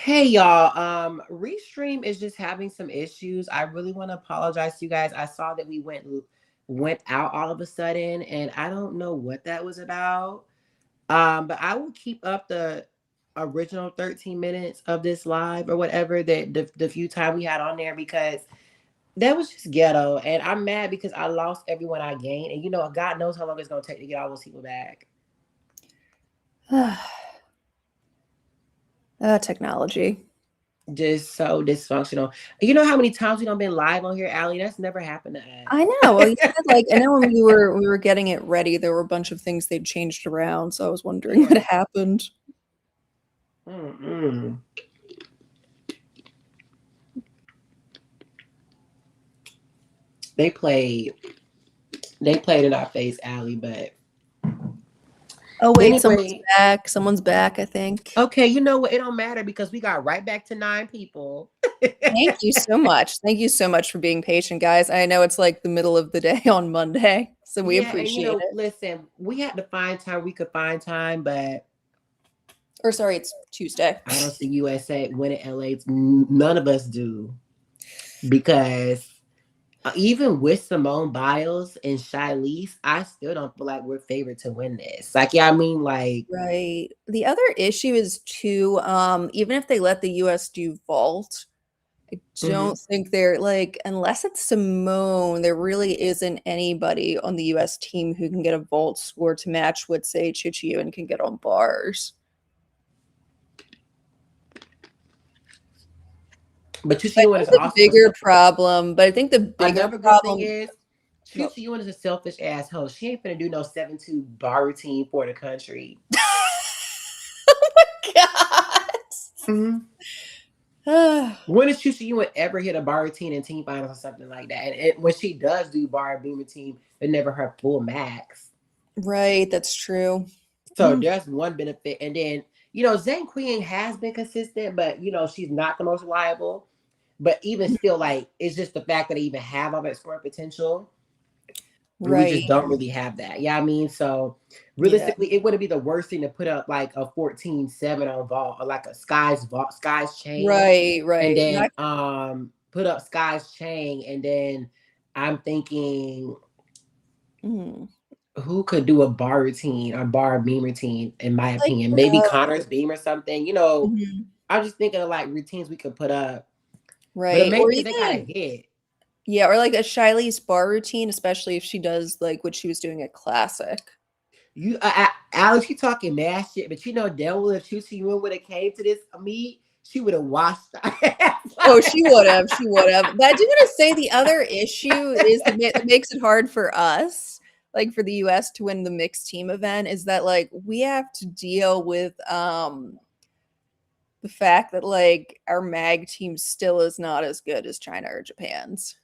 Hey y'all, Restream is just having some issues. I really want to apologize to you guys. I saw that we went out all of a sudden, and I don't know what that was about. But I will keep up the original 13 minutes of this live or whatever that the few time we had on there because that was just ghetto, and I'm mad because I lost everyone I gained, and God knows how long it's gonna take to get all those people back. Technology. Just so dysfunctional. You know how many times we don't been live on here, Allie? That's never happened to I know. Well, you said us. like, and then when we were getting it ready, there were a bunch of things they'd changed around. So I was wondering what Yeah. happened. Mm-mm. They played. They played in our face, Allie. But Oh wait, someone's anyway, back. Someone's back, I think. okay. You know what? It don't matter because we got right back to 9 people. Thank you so much. Thank you so much for being patient, guys. I know it's like the middle of the day on Monday, so we Yeah, and appreciate it. listen, we had to find time. We could find time, but Or sorry, it's Tuesday. I don't see USA winning LA. None of us do because even with Simone Biles and Shilese, I still don't feel like we're favored to win this. Like, yeah, I mean, like, Right. The other issue is too, even if they let the US do vault, I mhm. don't think they're like, unless it's Simone, there really isn't anybody on the US team who can get a vault score to match what, say, Chichiu and can get on bars. But you I see what think is the also bigger problem, but I think the bigger another good thing problem, is well, Chuchi Ewan is a selfish asshole. She ain't finna do no 7-2 bar routine for the country. Mhm. God. When has Chuchi Ewan ever hit a bar routine in team finals or something like that? And when she does do bar and beam routine, it never her full max. Right, that's true. So there's one benefit. And then, Zane Queen has been consistent, but she's not the most reliable. But even still, like, it's just the fact that they even have all that score potential. And we just Right. don't really have that. Yeah, I mean, so Yeah. realistically, it wouldn't be the worst thing to put up like a 14-7 on vault or like a Sky's chain, Right, and right. then put up Sky's chain, and then I'm thinking Mm. who could do a bar routine or bar beam routine, in my Like, opinion. Maybe Connor's beam or something. mhm. I'm just thinking of like routines we could put up. But the Right. main Or thing is they gotta even, hit. yeah, or like a Shiley's bar routine, especially if she does like what she was doing at Classic. Alex, you talking mad shit, but damn well if Chuchi Moon would have came to this meet, she would have washed our ass. Oh, she would have. She would have. But I do want to say the other issue is that makes it hard for us, like for the US to win the mixed team event, is that like we have to deal with the fact that like our mag team still is not as good as China or Japan's.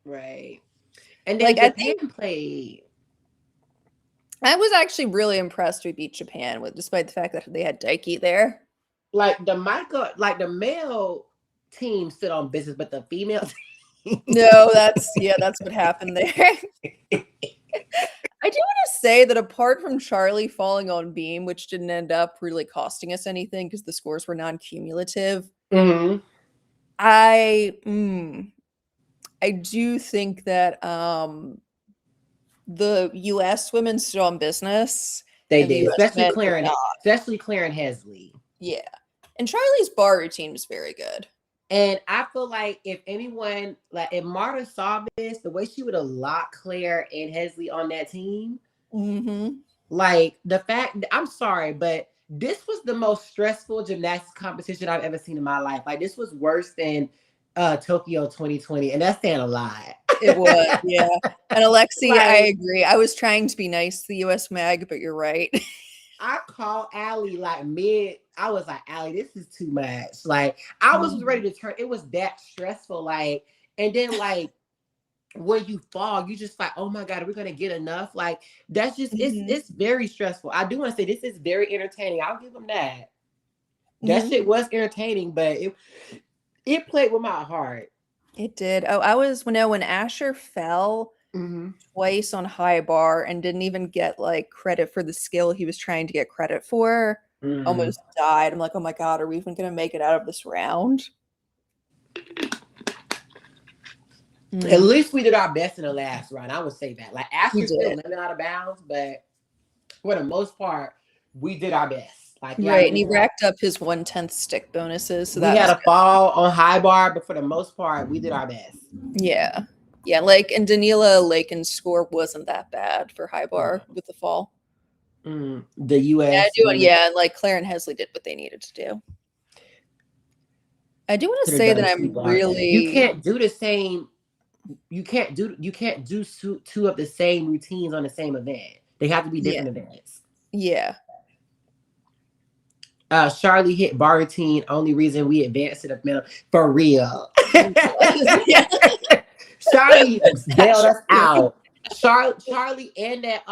Right. And then Like I Japan think played I was actually really impressed we beat Japan with despite the fact that they had Daiki there. like the male team stood on business, but the female team. No, that's what happened there. I do want to say that apart from Charlie falling on beam, which didn't end up really costing us anything because the scores were non-cumulative, Mhm. I I do think that the US women stood on business They and the did, US men did not. especially Claire Hesley. Yeah. And Charlie's bar routine was very good. And I feel like if anyone, like if Marta saw this, the way she would have locked Claire and Hesley on that team, Mm-hmm. like the fact, I'm sorry, but this was the most stressful gymnastics competition I've ever seen in my life. Like this was worse than Tokyo 2020, and that's saying a lot. It was, yeah. And Alexi, I Like agree. I was trying to be nice to the US Mag, but you're right. I called Allie like mid. I was like, Allie, this is too much. Like I was ready Mhm. to turn. It was that stressful. Like, and then like when you fall, you just like, oh my God, are we gonna get enough? Like that's just Mhm. it's very stressful. I do want to say this is very entertaining. I'll give them that. That Mhm. shit was entertaining, but it played with my heart. It did. Oh, I was when Asher fell Hmm. twice on high bar and didn't even get like credit for the skill he was trying to get credit for. Mm. almost died. I'm like, oh my God, are we even gonna make it out of this round? At Mm, least we did our best in the last round. I would say that. Like we Asher still did. landed out of bounds, but for the most part, we did our best. Like, yeah, I Right, mean, and he racked up his 1/10 stick bonuses, so we that had was a fall on high bar, but for the most part, we did our best. good. Yeah. Yeah, like, and Daniela Lakin's score wasn't that bad for high bar No. with the fall. The Yeah, I U.S. do. women Yeah, like Claire and Hesley did what they needed to do. I do want to could have say done that two I'm bars. You really, can't do the same. You can't do two of the same routines on the same event. They have to be yeah, different events. yeah. Charlie hit bar routine. Only reason we advanced to the middle for real. Yeah. Charlie That bailed should us be. out. Charlie and that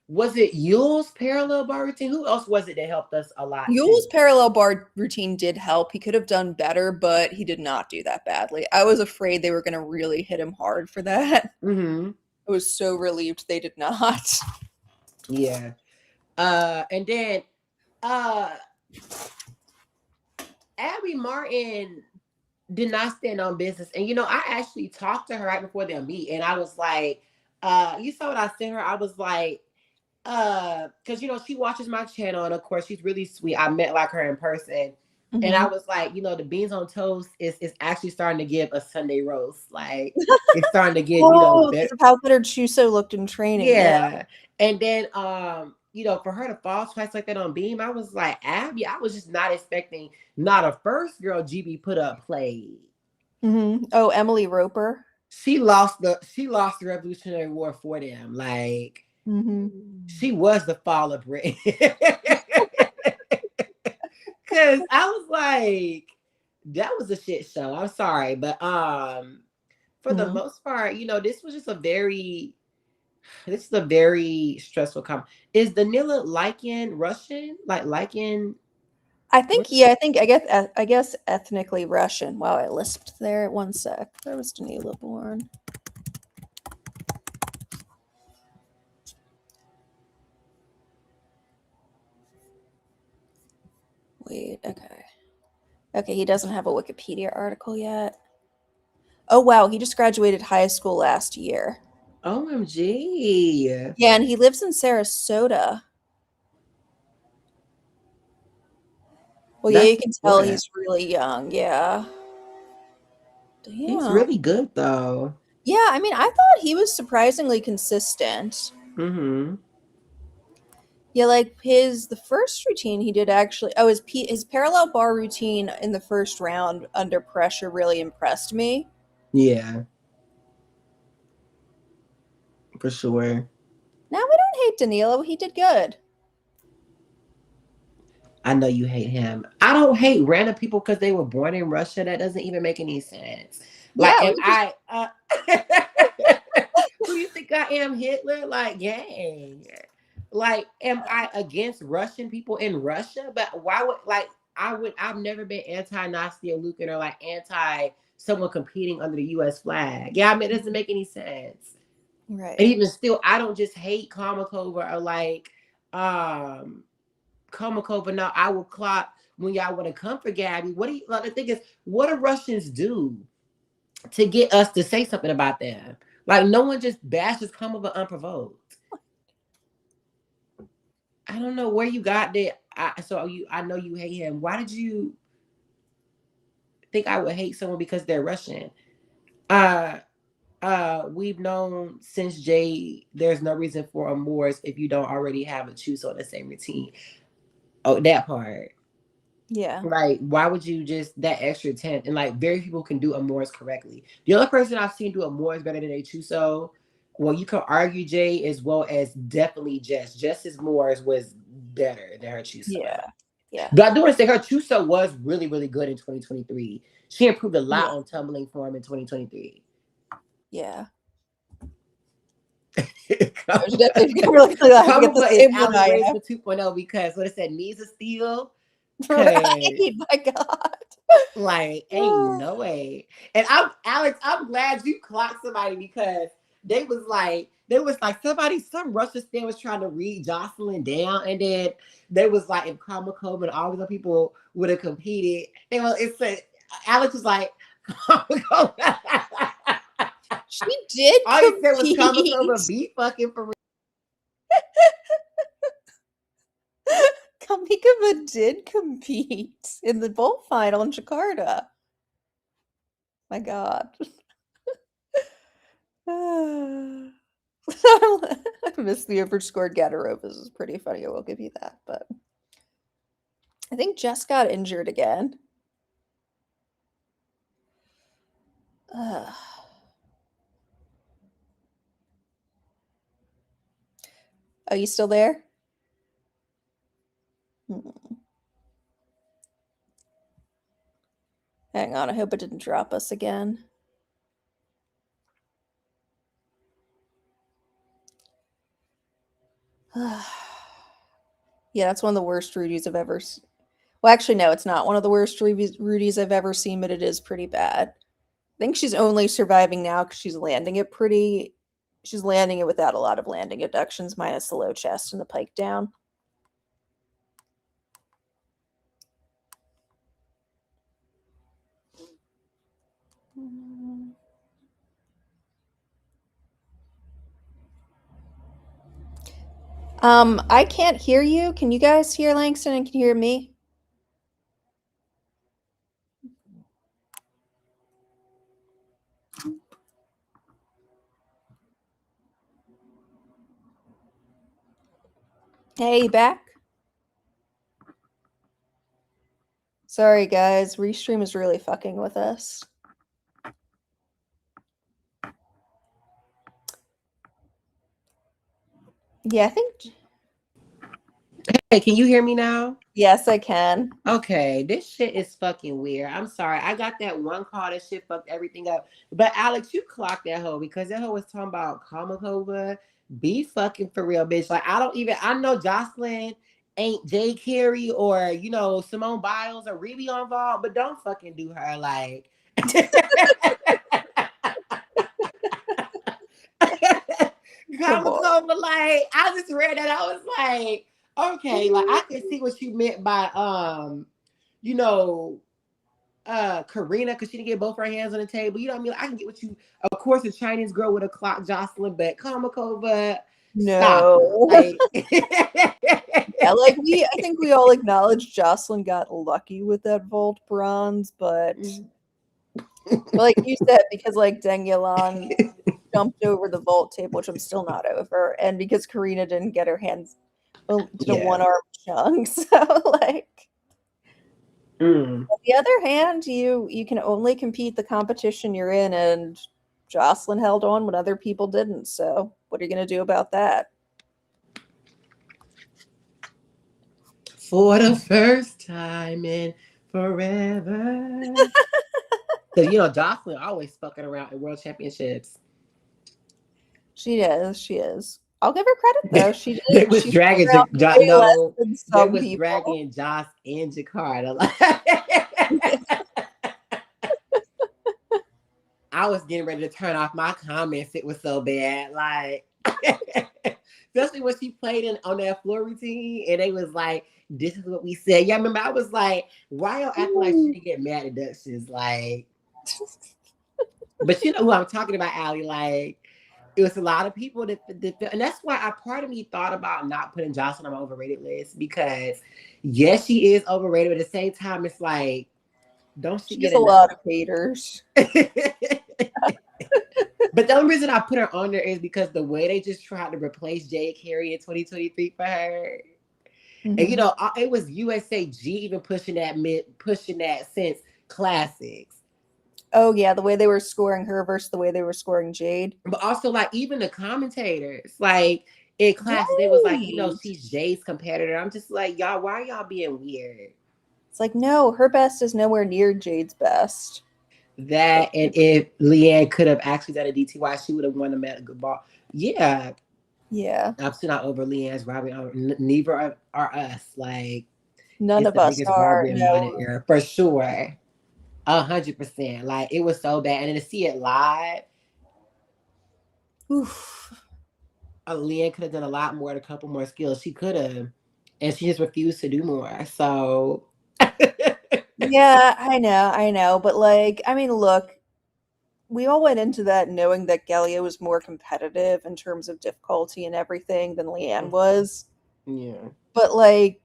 was it Yule's parallel bar routine? Who else was it that helped us a lot Yule's too? parallel bar routine did help. He could have done better, but he did not do that badly. I was afraid they were going to really hit him hard for that. Mm-hmm. I was so relieved they did not. Yeah. And then uh Abby Martin did not stand on business. And I actually talked to her right before their meet, and I was like, you saw what I sent her? I was like, because she watches my channel, and of course she's really sweet. I met like her in person. And I Hmm. was like, the beans on toast is actually starting to give a Sunday roast. Like it's starting to give, Oh, because better. of how better Chuso looked in training. Yeah. Yeah. And then for her to fall twice like that on beam, I was like, Abby, I was just not expecting not a first girl GB put up play. Oh, Emily Roper. She lost the Revolutionary War for them. Like Hmm. she was the fall of Britain. Cause I was like, that was a shit show. I'm sorry. But for the Hmm. most part, this is a very stressful Is Danila Lycan Russian? Like Lycan I think, Russian? yeah, I guess ethnically Russian. Wow, I lisped there. One sec. Where was Danila born? Wait, okay. Okay, he doesn't have a Wikipedia article yet. Oh wow, he just graduated high school last year. OMG. Yeah, and he lives in Sarasota. Well, yeah, That's you can tell Florida. he's really young. Yeah. He's Damn. really good though. Yeah, I mean, I thought he was surprisingly consistent. Mm-hmm. Yeah, like the first routine he did actually. Oh, his parallel bar routine in the first round under pressure really impressed me. Yeah, for sure. Now we don't hate Danilo. He did good. I know you hate him. I don't hate random people because they were born in Russia. That doesn't even make any sense. Like, Yeah, am we just I? Who do you think I am, Hitler? Like, gang. Like, am I against Russian people in Russia? But why would like I've never been anti-Nazi or Lucan or like anti someone competing under the U.S. flag. Yeah, I mean, it doesn't make any sense. And right. even still, I don't just hate Kamakova or like um Kamakova. Now I will clock when y'all want to come for Gabby. What do you like? The thing is, what do Russians do to get us to say something about them? Like no one just bashes Kamova unprovoked. I don't know where you got that. I know you hate him. Why did you think I would hate someone because they're Russian? Uh we've known since Jay there's no reason for a Morris if you don't already have a choose on the same routine. Oh, that part. Yeah. Like, why would you just that extra 10? And like very people can do a Morris correctly. The only person I've seen do a Morris better than a Chuso, well, you can argue Jay as well as definitely Jess. Jess's Morris was better than her Chuso. Yeah. Yeah. But I do want to say her Chuso was really, really good in 2023. She improved a lot Yeah. on tumbling form in 2023. Yeah. No, she Kamala definitely really have to get the is same one Alan I Grace have. with 2.0 because what it said needs a steal. Cause Right. My God. like ain't no way. And I'm Alex, I'm glad you clocked somebody because they was like there was like some Russian stand was trying to read Jocelyn down, and then there was like if Kamakova and all these other people would have competed, it said Alex was like, Kamakova. She did All he said was Kamakova compete. be fucking for real. Kamikova did compete in the bowl final in Jakarta. My God. I miss the overscored Gadarovas is pretty funny. I will give you that, but I think Jess got injured again. Ugh. Are you still there? Hang on, I hope it didn't drop us again. Yeah, that's one of the worst Rudies I've ever seen. Well, actually, no, it's not one of the worst Rudies I've ever seen, but it is pretty bad. I think she's only surviving now because she's landing it without a lot of landing adductions, minus the low chest and the pike down. I can't hear you. Can you guys hear Langston and can you hear me? Hey, you back? Sorry, guys. Restream is really fucking with us. Yeah, I think. Hey, can you hear me now? Yes, I can. Okay, this shit is fucking weird. I'm sorry. I got that one call that shit fucked everything up. But Alex, you clocked that hoe because that hoe was talking about Kamakova. Be fucking for real, bitch. Like I know Jocelyn ain't Jay Carey or Simone Biles or really involved, but don't fucking do her like Come on. Kamakova. Like I just read that. I was like, okay, like I can see what you meant by you know, Karina, because she didn't get both her hands on the table. You know what I mean? Like, I can get what you, of course, a Chinese girl with a clock Jocelyn, but Kamakova, stop it. No. Like, Yeah, like I think we all acknowledge Jocelyn got lucky with that vault bronze, but like you said, because like Deng Yalan jumped over the vault table, which I'm still not over, and because Karina didn't get her hands, did a one arm chunk, so like. On the other hand, you can only compete the competition you're in, and Jocelyn held on when other people didn't. So what are you going to do about that? For the first time in forever. So, Jocelyn always fucking around at world championships. She is. She is. I'll give her credit though. She did. They was She dragging way less no, than they some was people. dragging Joss and Jakarta. I was getting ready to turn off my comments. It was so bad. Like, especially when she played on that floor routine and they was like, this is what we said. Yeah, I remember I was like, why y'all acting like she didn't get mad at Duchess? Like, but you know who I'm talking about, Allie. Like, it was a lot of people and that's why part of me thought about not putting Jocelyn on my overrated list because yes, she is overrated, but at the same time, it's like, don't she She get has a enough? lot of haters. But the only reason I put her on there is because the way they just tried to replace Jay Carey in 2023 for her. And it was USAG even pushing that since classics. Oh yeah, the way they were scoring her versus the way they were scoring Jade. But also like even the commentators, like in classics, they was like, Right. she's Jay's competitor. I'm just like, y'all, why are y'all being weird? It's like, no, her best is nowhere near Jade's best. That and if Leanne could have actually done a DTY, she would have won the medal ball. Yeah. Yeah. I'm still not over Leanne's rivalry. Neither are us. Like, None it's of the us biggest are. rivalry in modern No. era for sure. 100%. Like, it was so bad, and then to see it live. Oof. Leanne could have done a lot more, and a couple more skills. She could have, and she just refused to do more. So, Yeah, I know, but like, I mean, look, we all went into that knowing that Galia was more competitive in terms of difficulty and everything than Leanne was. yeah. But like,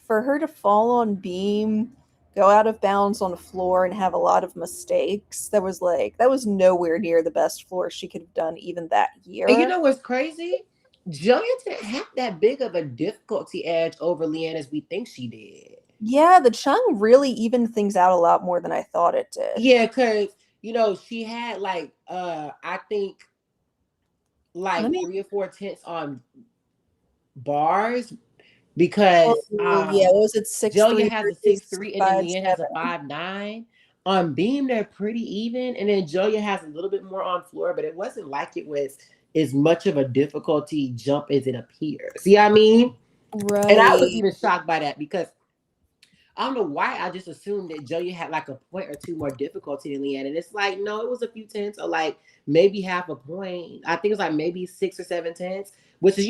for her to fall on beam, go out of bounds on the floor, and have a lot of mistakes, that was nowhere near the best floor she could have done even that And you year. know what's crazy? Jillian didn't have that big of a difficulty edge over Leanne as we think she did. Yeah, the Chung really evened things out a lot more than I thought it did. Yeah, because she had like I think Let like me. 3 or 4 tenths on bars because Oh yeah, what was it, six Jillian three has a six versus three and then five Leanne has a seven? 5'9". On beam, they're pretty even, and then Jillian has a little bit more on floor, but it wasn't like it was as much of a difficulty jump as it appears. See what I mean? And I was Right. even shocked by that because I don't know why I just assumed that Jillian had like a point or two more difficulty than Leanne. And it's like, no, it was a few tenths or like maybe half a point. I think it was like maybe 6 or 7 tenths, which is,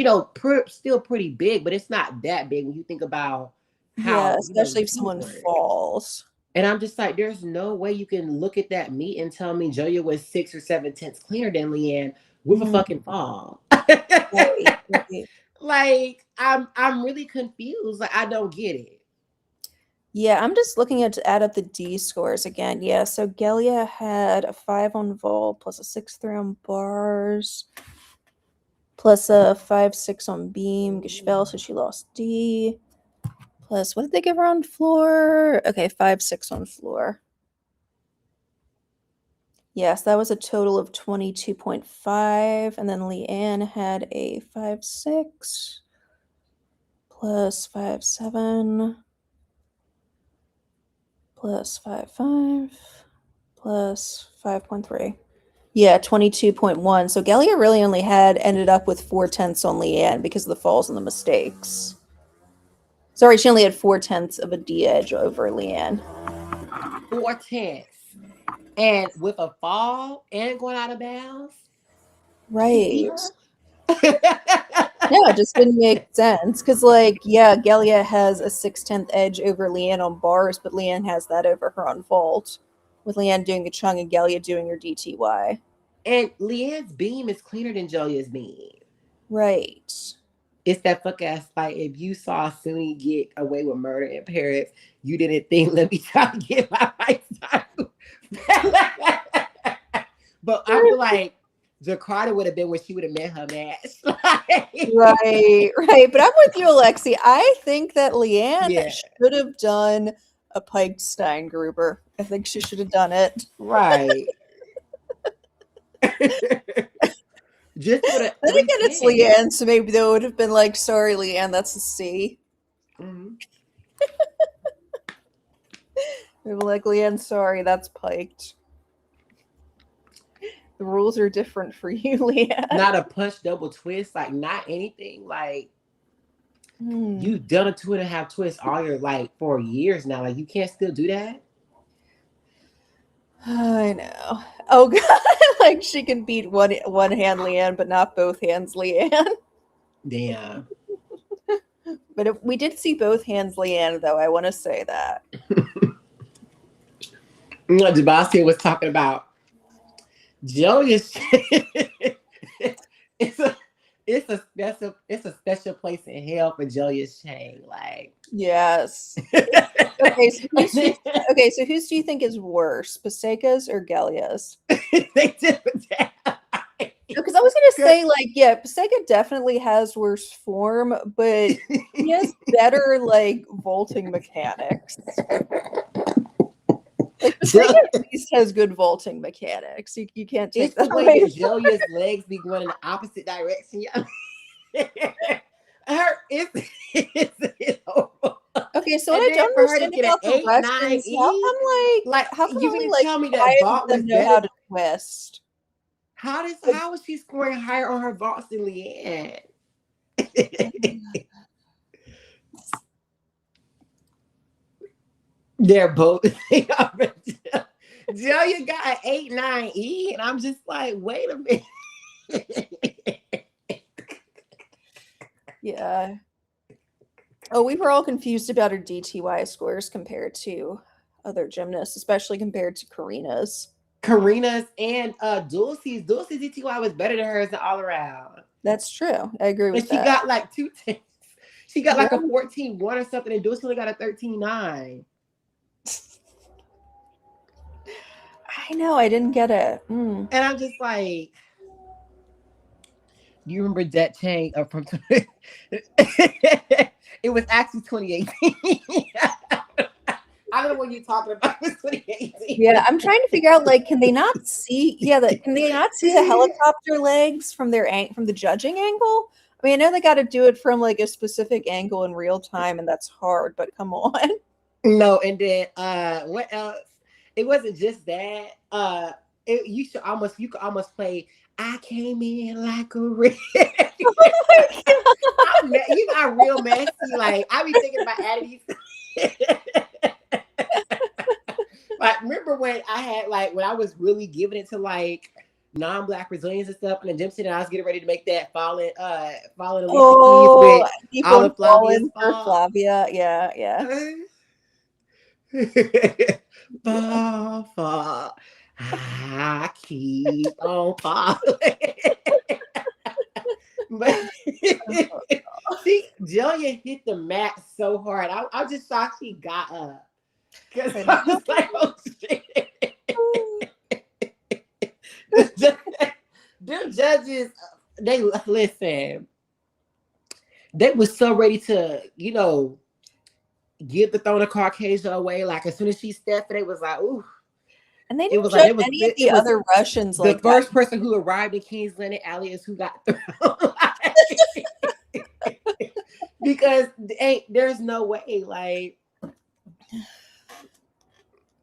still pretty big, but it's not that big when you think about Yeah, how, especially if teams someone work. falls. And I'm just like, there's no way you can look at that meet and tell me Julia was 6 or 7 tenths cleaner than Leanne with a Mhm. fucking fall. Right, right. Like, I'm really confused. Like, I don't get it. Yeah, I'm just looking at to add up the D scores again. Yeah, so Gelia had a 5 on vault plus a 6-3 on bars plus a 5-6 on beam because she fell, so she lost D. Plus, what did they give her on floor? Okay, 5-6 on floor. Yes, that was a total of 22.5. And then Leanne had a 5-6 plus 5-7 plus 5-5 plus 5.3. Yeah, 22.1. So Gallia really only ended up with 4 tenths on Leanne because of the falls and the mistakes. Sorry, she only had 4 tenths of a D edge over Leanne. 4 tenths. And with a fall and going out of bounds. Right. No, it just didn't make sense because, like, yeah, Gelia has a 6/10 edge over Leanne on bars, but Leanne has that over her on vault, with Leanne doing the chung and Gelia doing her DTY. And Leanne's beam is cleaner than Julia's beam. Right. It's that fuck ass like if you saw Suni get away with murder in Paris, you didn't think let me try to get my lifestyle. But I feel like Jakarta would have been where she would have met her match. Right, right. But I'm with you, Alexi. I think that Leanne Yeah, should have done a piked Steingruber. I think she should have done it. right. Just for the Then three again, it's ten. Leanne, so maybe they would have been like, sorry, Leanne, that's a C. Mm-hmm. They were like, Leanne, sorry, that's piked. The rules are different for you, Leanne. Not a punch double twist, like not anything. Like Hmm. you've done a 2.5 twist all your like 4 years now. Like you can't still do that. I know. Oh god, like she can beat one hand Leanne, but not both hands Leanne. Damn. But we did see both hands Leanne, though. I want to say that. What Sebastian was talking about. Julius, it's a special place in hell for Julius Chang. Like, Yes. Okay, so whose do you think is worse, Paseca's or Galia's? they did that. Because I was gonna say, like, yeah, Paseka definitely has worse form, but he has better like vaulting mechanics. Like Paseka at least has good vaulting mechanics. You can't take It's the that way away. that Julia's legs be going in the opposite direction. Her, it's horrible. Okay, so what And I then don't for her to understand get an about the eight, rest nine is E, like how come you only mean to like tell me that 5 of vault was them know better? how to twist? Like, How is she scoring higher on her vaults than Leanne? They're both. Julia got an 8, 9 E, and I'm just like, wait a minute. Yeah. Oh, we were all confused about her DTY scores compared to other gymnasts, especially compared to Karina's. Karina's and Dulcie's DTY was better than hers all around. That's true. I agree And with she that. got like 2 10s. She got like a Really? 14-1 or something, and Dulcie only got a 13-9. I know. I didn't get it. And I'm just like, do you remember that chain from it was actually 2018. I don't know what you're talking about. It was 2018. Yeah, I'm trying to figure out, like, can they not see? Yeah, can they not see the helicopter legs from from the judging angle? I mean, I know they got to do it from like a specific angle in real time, and that's hard. But come on. No, and then what else? It wasn't just that. You could almost play I came in like a red. Oh my God. I'm real messy. Like I be thinking about adding these. Like remember when I had like when I was really giving it to like non-black Brazilians and stuff in the gym center, I was getting ready to make that falling Alicia Keys Oh, with keep all on of Flavia's falling for fault. Flavia. Yeah, yeah. Fall, fall. I keep on falling. But Jillian hit the mat so hard. I just thought she got up. Because I I was like, oh shit. Them judges, they listen. They was so ready to, give the throne of Caucasia away. Like as soon as she stepped, they was like, ooh. And they It didn't was like judge it was any of the it was other Russians the like that. first person who arrived in King's Landing, Alias, who got thrown. Because there's no way, like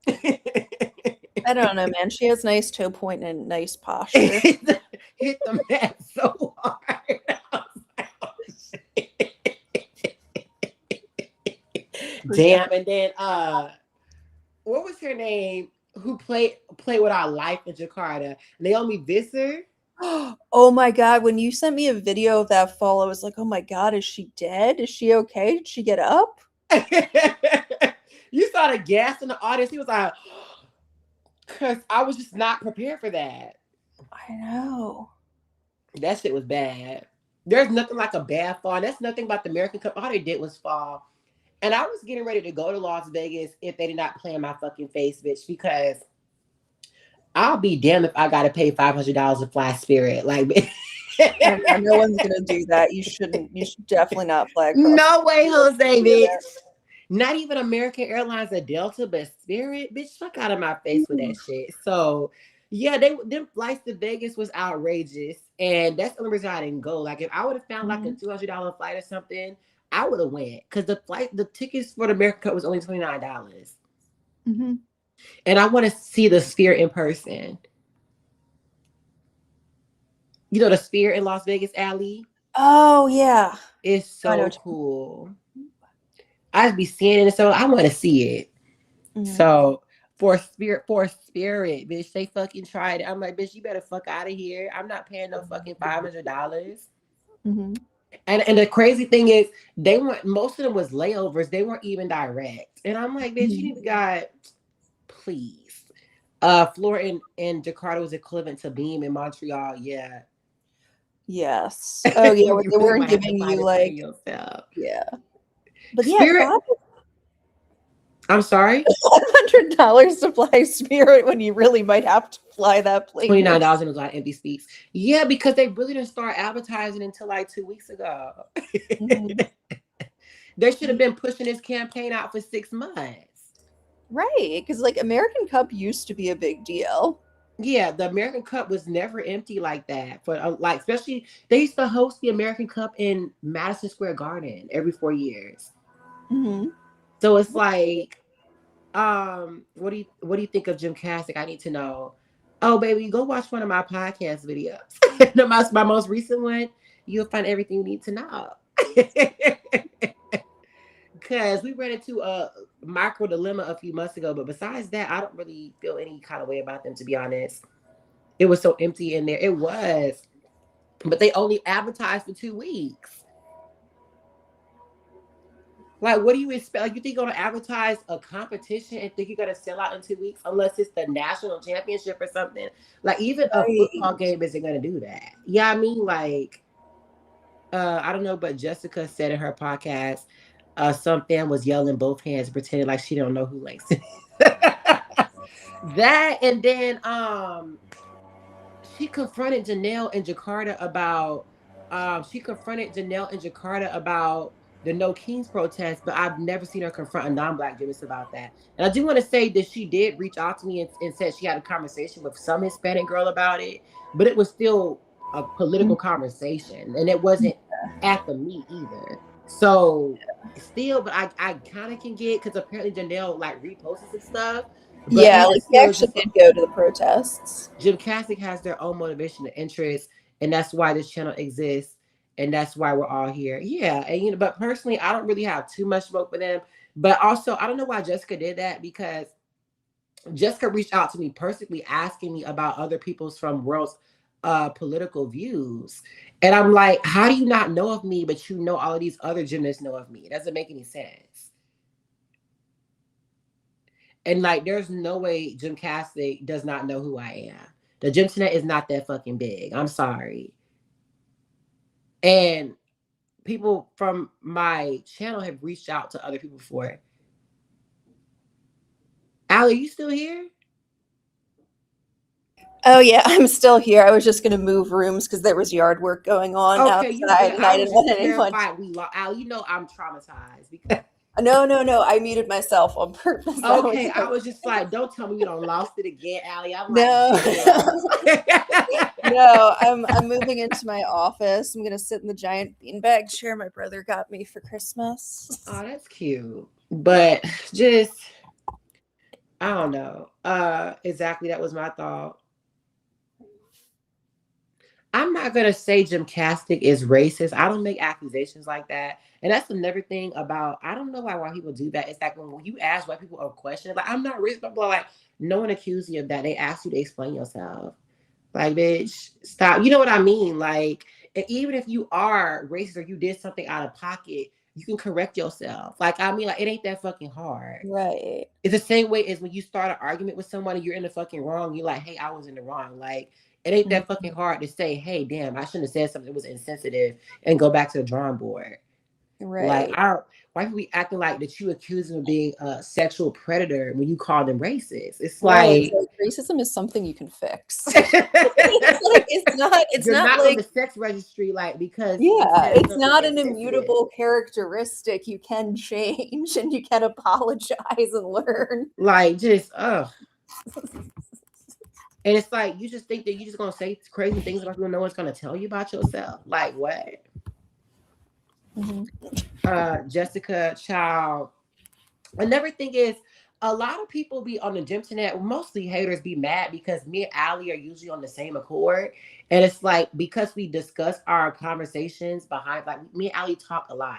I don't know, man. She has nice toe point and nice posture. hit the mat so hard. I was like, oh, shit. Damn, and then what was her name? Who played with our life in Jakarta? Naomi Visser. Oh my God, when you sent me a video of that fall, I was like, oh my God, is she dead? Is she okay? Did she get up? You saw the gas in the audience. He was like, because I was just not prepared for that. I know. That shit was bad. There's nothing like a bad fall. That's nothing about the American Cup. All they did was fall. And I was getting ready to go to Las Vegas if they did not play in my fucking face, bitch, because I'll be damned if I gotta pay $500 to fly Spirit. Like, No one's gonna do that. You shouldn't. You should definitely not fly across. no way, Jose, bitch. Not even American Airlines or Delta, but Spirit, bitch, fuck out of my face with that shit. So, yeah, them flights to Vegas was outrageous, and that's the only reason I didn't go. Like, if I would have found like a $200 flight or something, I would have went because the tickets for the American Cup was only $29, and I want to see the Sphere in person. You know the Sphere in Las Vegas, Alley. Oh yeah, It's so cool. I'd be seeing it, so I want to see it. So for spirit, bitch, they fucking tried it. I'm like, bitch, you better fuck out of here. I'm not paying no fucking $500. And the crazy thing is, they weren't. Most of them was layovers. They weren't even direct. And I'm like, bitch, you need to got, please. Floor in Jakarta was equivalent to Beam in Montreal. Yeah. Yes. Oh yeah, You they really weren't might have to giving find you it for like yourself. yeah. But yeah, Spirit. I'm sorry. $100 to fly Spirit when you really might have to fly that plane. $29 and a lot of empty seats. Yeah, because they really didn't start advertising until like 2 weeks ago. They should have been pushing this campaign out for 6 months. Right, because like American Cup used to be a big deal. Yeah, the American Cup was never empty like that. For like, especially they used to host the American Cup in Madison Square Garden every 4 years. So it's like, what do you think of gymnastics? I need to know. Oh, baby, go watch one of my podcast videos. My most recent one. You'll find everything you need to know. Because we ran into a micro dilemma a few months ago, but besides that, I don't really feel any kind of way about them, to be honest. It was so empty in there. It was, but they only advertised for 2 weeks. Like, what do you expect? Like, you think you're gonna advertise a competition and think you're gonna sell out in 2 weeks unless it's the national championship or something? Like, even a football Right. game isn't gonna do that. Yeah, I mean, like, I don't know, but Jessica said in her podcast, some fan was yelling both hands, pretending like she don't know who likes it. That and then she confronted Janelle and Jakarta about the No Kings protest, but I've never seen her confront a non-black gymnast about that. And I do want to say that she did reach out to me and said she had a conversation with some Hispanic girl about it, but it was still a political conversation and it wasn't at the meet either. So still, but I kind of can get because apparently Janelle like reposted some stuff, but Yeah, even like he still, it's actually just did go to the protests. Gymcastic has their own motivation and interest, and that's why this channel exists, and that's why we're all here. Yeah, and but personally, I don't really have too much smoke for them. But also, I don't know why Jessica did that because Jessica reached out to me personally asking me about other people's from world's political views. And I'm like, how do you not know of me, but you know all of these other gymnasts know of me? It doesn't make any sense. And like, there's no way Gymcastic does not know who I am. The Gymternet is not that fucking big. I'm sorry. And people from my channel have reached out to other people for it. Allie, you still here? Oh yeah, I'm still here. I was just gonna move rooms because there was yard work going on Okay, you outside, good. and I I was didn't want just anyone. terrified we lost. Allie, I'm traumatized because. No, no, no. I muted myself on purpose. I was Okay, I like, was just like, don't tell me we don't lost it again, Allie. I'm like, no, damn. no. I'm moving into my office. I'm gonna sit in the giant beanbag chair my brother got me for Christmas. Oh, that's cute. But just I don't know. Exactly that was my thought. I'm not gonna say gymnastic is racist. I don't make accusations like that. And that's another thing about I don't know why people do that. It's like when you ask white people a question, like I'm not racist, blah, like no one accused you of that. They ask you to explain yourself. Like, bitch, stop. You know what I mean? Like, and even if you are racist or you did something out of pocket, you can correct yourself. Like, I mean, like, it ain't that fucking hard. Right. It's the same way as when you start an argument with somebody, you're in the fucking wrong. You're like, hey, I was in the wrong. Like, it ain't that fucking hard to say, hey, damn, I shouldn't have said something that was insensitive and go back to the drawing board. Like, Right. why are we acting like that you accuse them of being a sexual predator when you call them racist? It's Right. It's like like racism is something you can fix. It's like it's you're not not on like the sex registry, like because you yeah, said it's something not an insensitive. immutable characteristic you can change and you can apologize and learn. Like, just and it's like you just think that you're just gonna say crazy things about people no one's gonna tell you about yourself. Like what? Mm-hmm. Jessica Child. Another thing is a lot of people be on the gym tonight, mostly haters be mad because me and Allie are usually on the same accord. And it's like because we discuss our conversations behind like me and Allie talk a lot.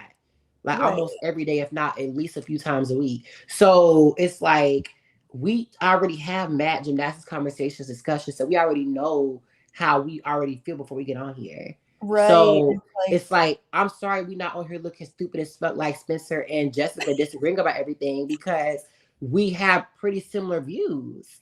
Like Right. almost every day, if not at least a few times a week. So it's like we already have mad gymnastics conversations, discussions. So we already know how we already feel before we get on here. Right. So It's like it's like I'm sorry we're not on here looking stupid as fuck like Spencer and Jessica disagreeing about everything because we have pretty similar views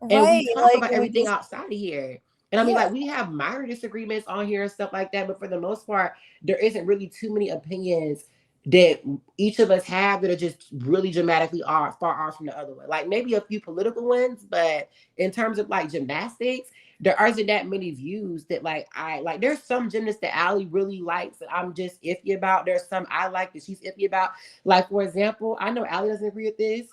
and we right, talk like about and we everything just outside of here. And I mean, yeah. like we have minor disagreements on here and stuff like that, but for the most part, there isn't really too many opinions that each of us have that are just really dramatically far off from the other one. Like maybe a few political ones, but in terms of like gymnastics, there aren't that many views that like I like. There's some gymnasts that Allie really likes that I'm just iffy about. There's some I like that she's iffy about. Like for example, I know Allie doesn't agree with this,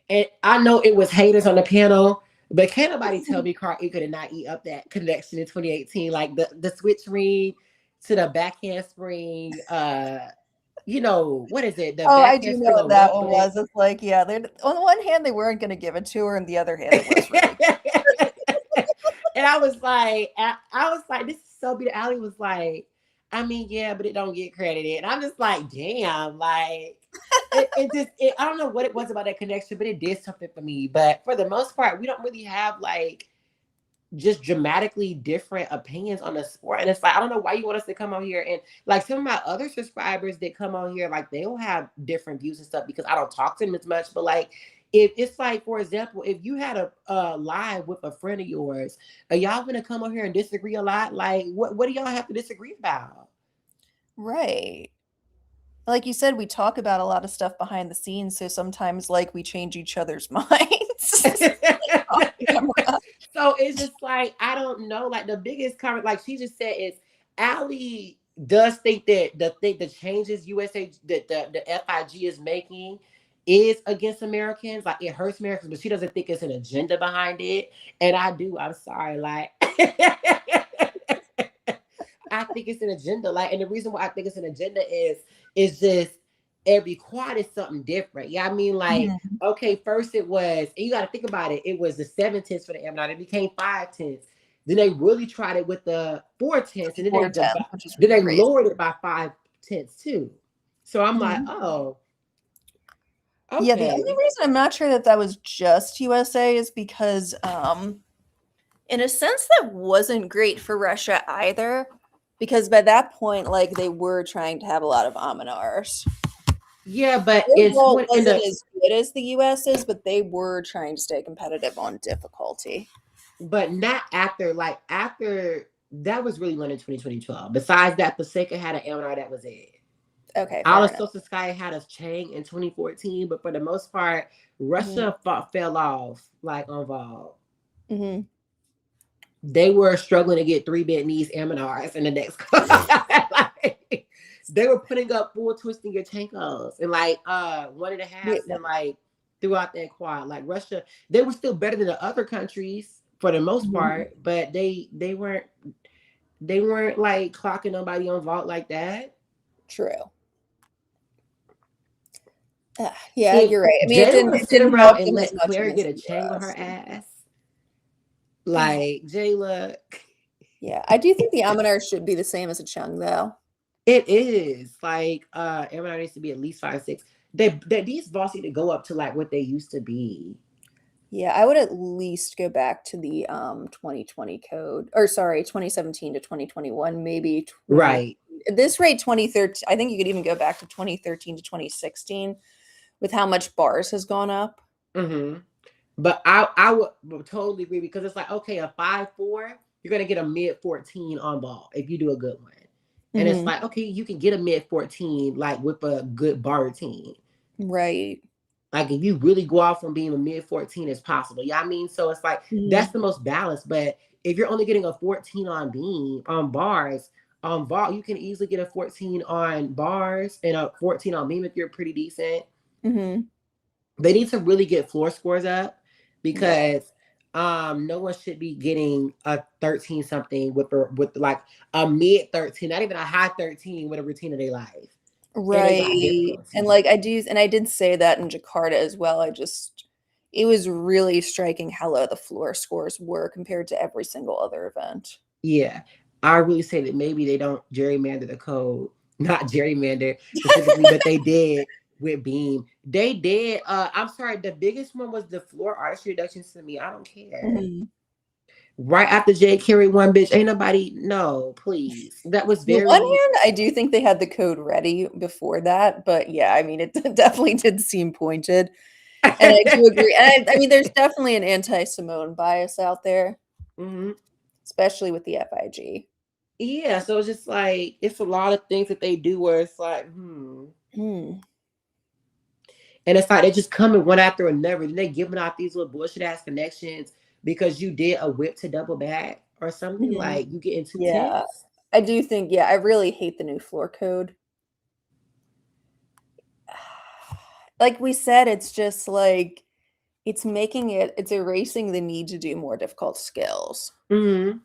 and I know it was haters on the panel, but can't nobody tell me Carl Eaker did not eat up that connection in 2018, like the switch ring to the backhand spring. What is it? The Oh, I do backhand know spring what on that left one foot. was. It's like, yeah, they're on the one hand they weren't gonna give it to her, and the other hand it was really And I was like, this is so beautiful. Allie was like, I mean, yeah, but it don't get credited. And I'm just like, damn, like I don't know what it was about that connection, but it did something for me. But for the most part, we don't really have like just dramatically different opinions on the sport. And it's like, I don't know why you want us to come on here and like some of my other subscribers that come on here, like they'll have different views and stuff because I don't talk to them as much. But like, if it's like, for example, if you had a live with a friend of yours, are y'all gonna come on here and disagree a lot? Like, what do y'all have to disagree about? Right. Like you said, we talk about a lot of stuff behind the scenes, so sometimes like we change each other's minds off camera. So it's just like I don't know. Like the biggest comment, like she just said, is Allie does think that the changes USA that the FIG is making is against Americans. Like it hurts Americans, but she doesn't think it's an agenda behind it. And I do. I'm sorry. Like I think it's an agenda. Like, and the reason why I think it's an agenda is just every quad is something different. Yeah, I mean, like, Mhm. okay, first it was, and you got to think about it. It was the 7/10 for the M9. It became 5/10. Then they really tried it with the 4/10, and then Four times, which is then they crazy. lowered it by 5/10 too. So I'm like, Mhm. oh, Yeah, the only okay. reason I'm not sure that that was just USA is because, in a sense, that wasn't great for Russia either, because by that point, like they were trying to have a lot of Aminars. Yeah, but Their it's vault when in wasn't the as good as the US's, but they were trying to stay competitive on difficulty. but not after like after that was really when in 2012. Besides that, Paseka had an M9, that was it. Okay, fair enough. Alice Sky had us Chang in 2014, but for the most part, Mhm. Russia fell off like on Vol. Mhm. They were struggling to get 3 Vietnamese Aminars in the next like, they were putting up full twisting your chankos and like 1.5s Yeah. and like throughout that quad. Like Russia, they were still better than the other countries for the most Mhm. part, but they weren't like clocking nobody on vault like that. True. Yeah, If you're right. I mean, Jayla it sit didn't around help and them as let much Claire against get a the chain on her US. ass, like Jayla, Yeah, I do think the Aminar should be the same as a Chung, though. it is like everyone needs to be at least 5'6". These vaults need to go up to like what they used to be. Yeah, I would at least go back to the 2020 code, or sorry, 2017 to 2021, maybe 20 Right. at this rate 2013. I think you could even go back to 2013 to 2016 with how much bars has gone up. Mm-hmm. But I would totally agree because it's like okay, a 5'4", you're gonna get a mid 14 on ball if you do a good one, and it's Hmm. like okay, you can get a mid 14 like with a good bar routine. Right. Like if you really go off from being a mid 14, it's possible. Yeah, I mean, so it's like that's Hmm. the most balanced. But if you're only getting a 14 on beam on bars, on ball, you can easily get a 14 on bars and a 14 on beam if you're pretty decent. Hmm. They need to really get floor scores up Yeah. because no one should be getting a 13 something with like a mid 13, not even a high 13 with a routine of their life. And they got Right. And difficulty. like and I did say that in Jakarta as well. It was really striking how low the floor scores were compared to every single other event. Yeah, I really say that maybe they don't gerrymander the code, not gerrymander specifically, but they did with Beam. They did. I'm sorry. The biggest one was the floor artistry reductions to me. I don't care. Mhm. Right after Jay Carey one, bitch, ain't nobody. No, please. That was On the one very. hand, I do think they had the code ready before that, but yeah, I mean, it definitely did seem pointed. And I do agree. And I mean, there's definitely an anti-Simone bias out there, Mhm. especially with the FIG. Yeah, so it's just like it's a lot of things that they do where it's like, Hmm. and it's like they just coming one after another. Then they giving out these little bullshit ass connections because you did a whip to double back or something. Mhm. Like you getting two Yeah, tenths. I do think, yeah, I really hate the new floor code. Like we said, it's just like it's erasing the need to do more difficult skills Mm-hmm.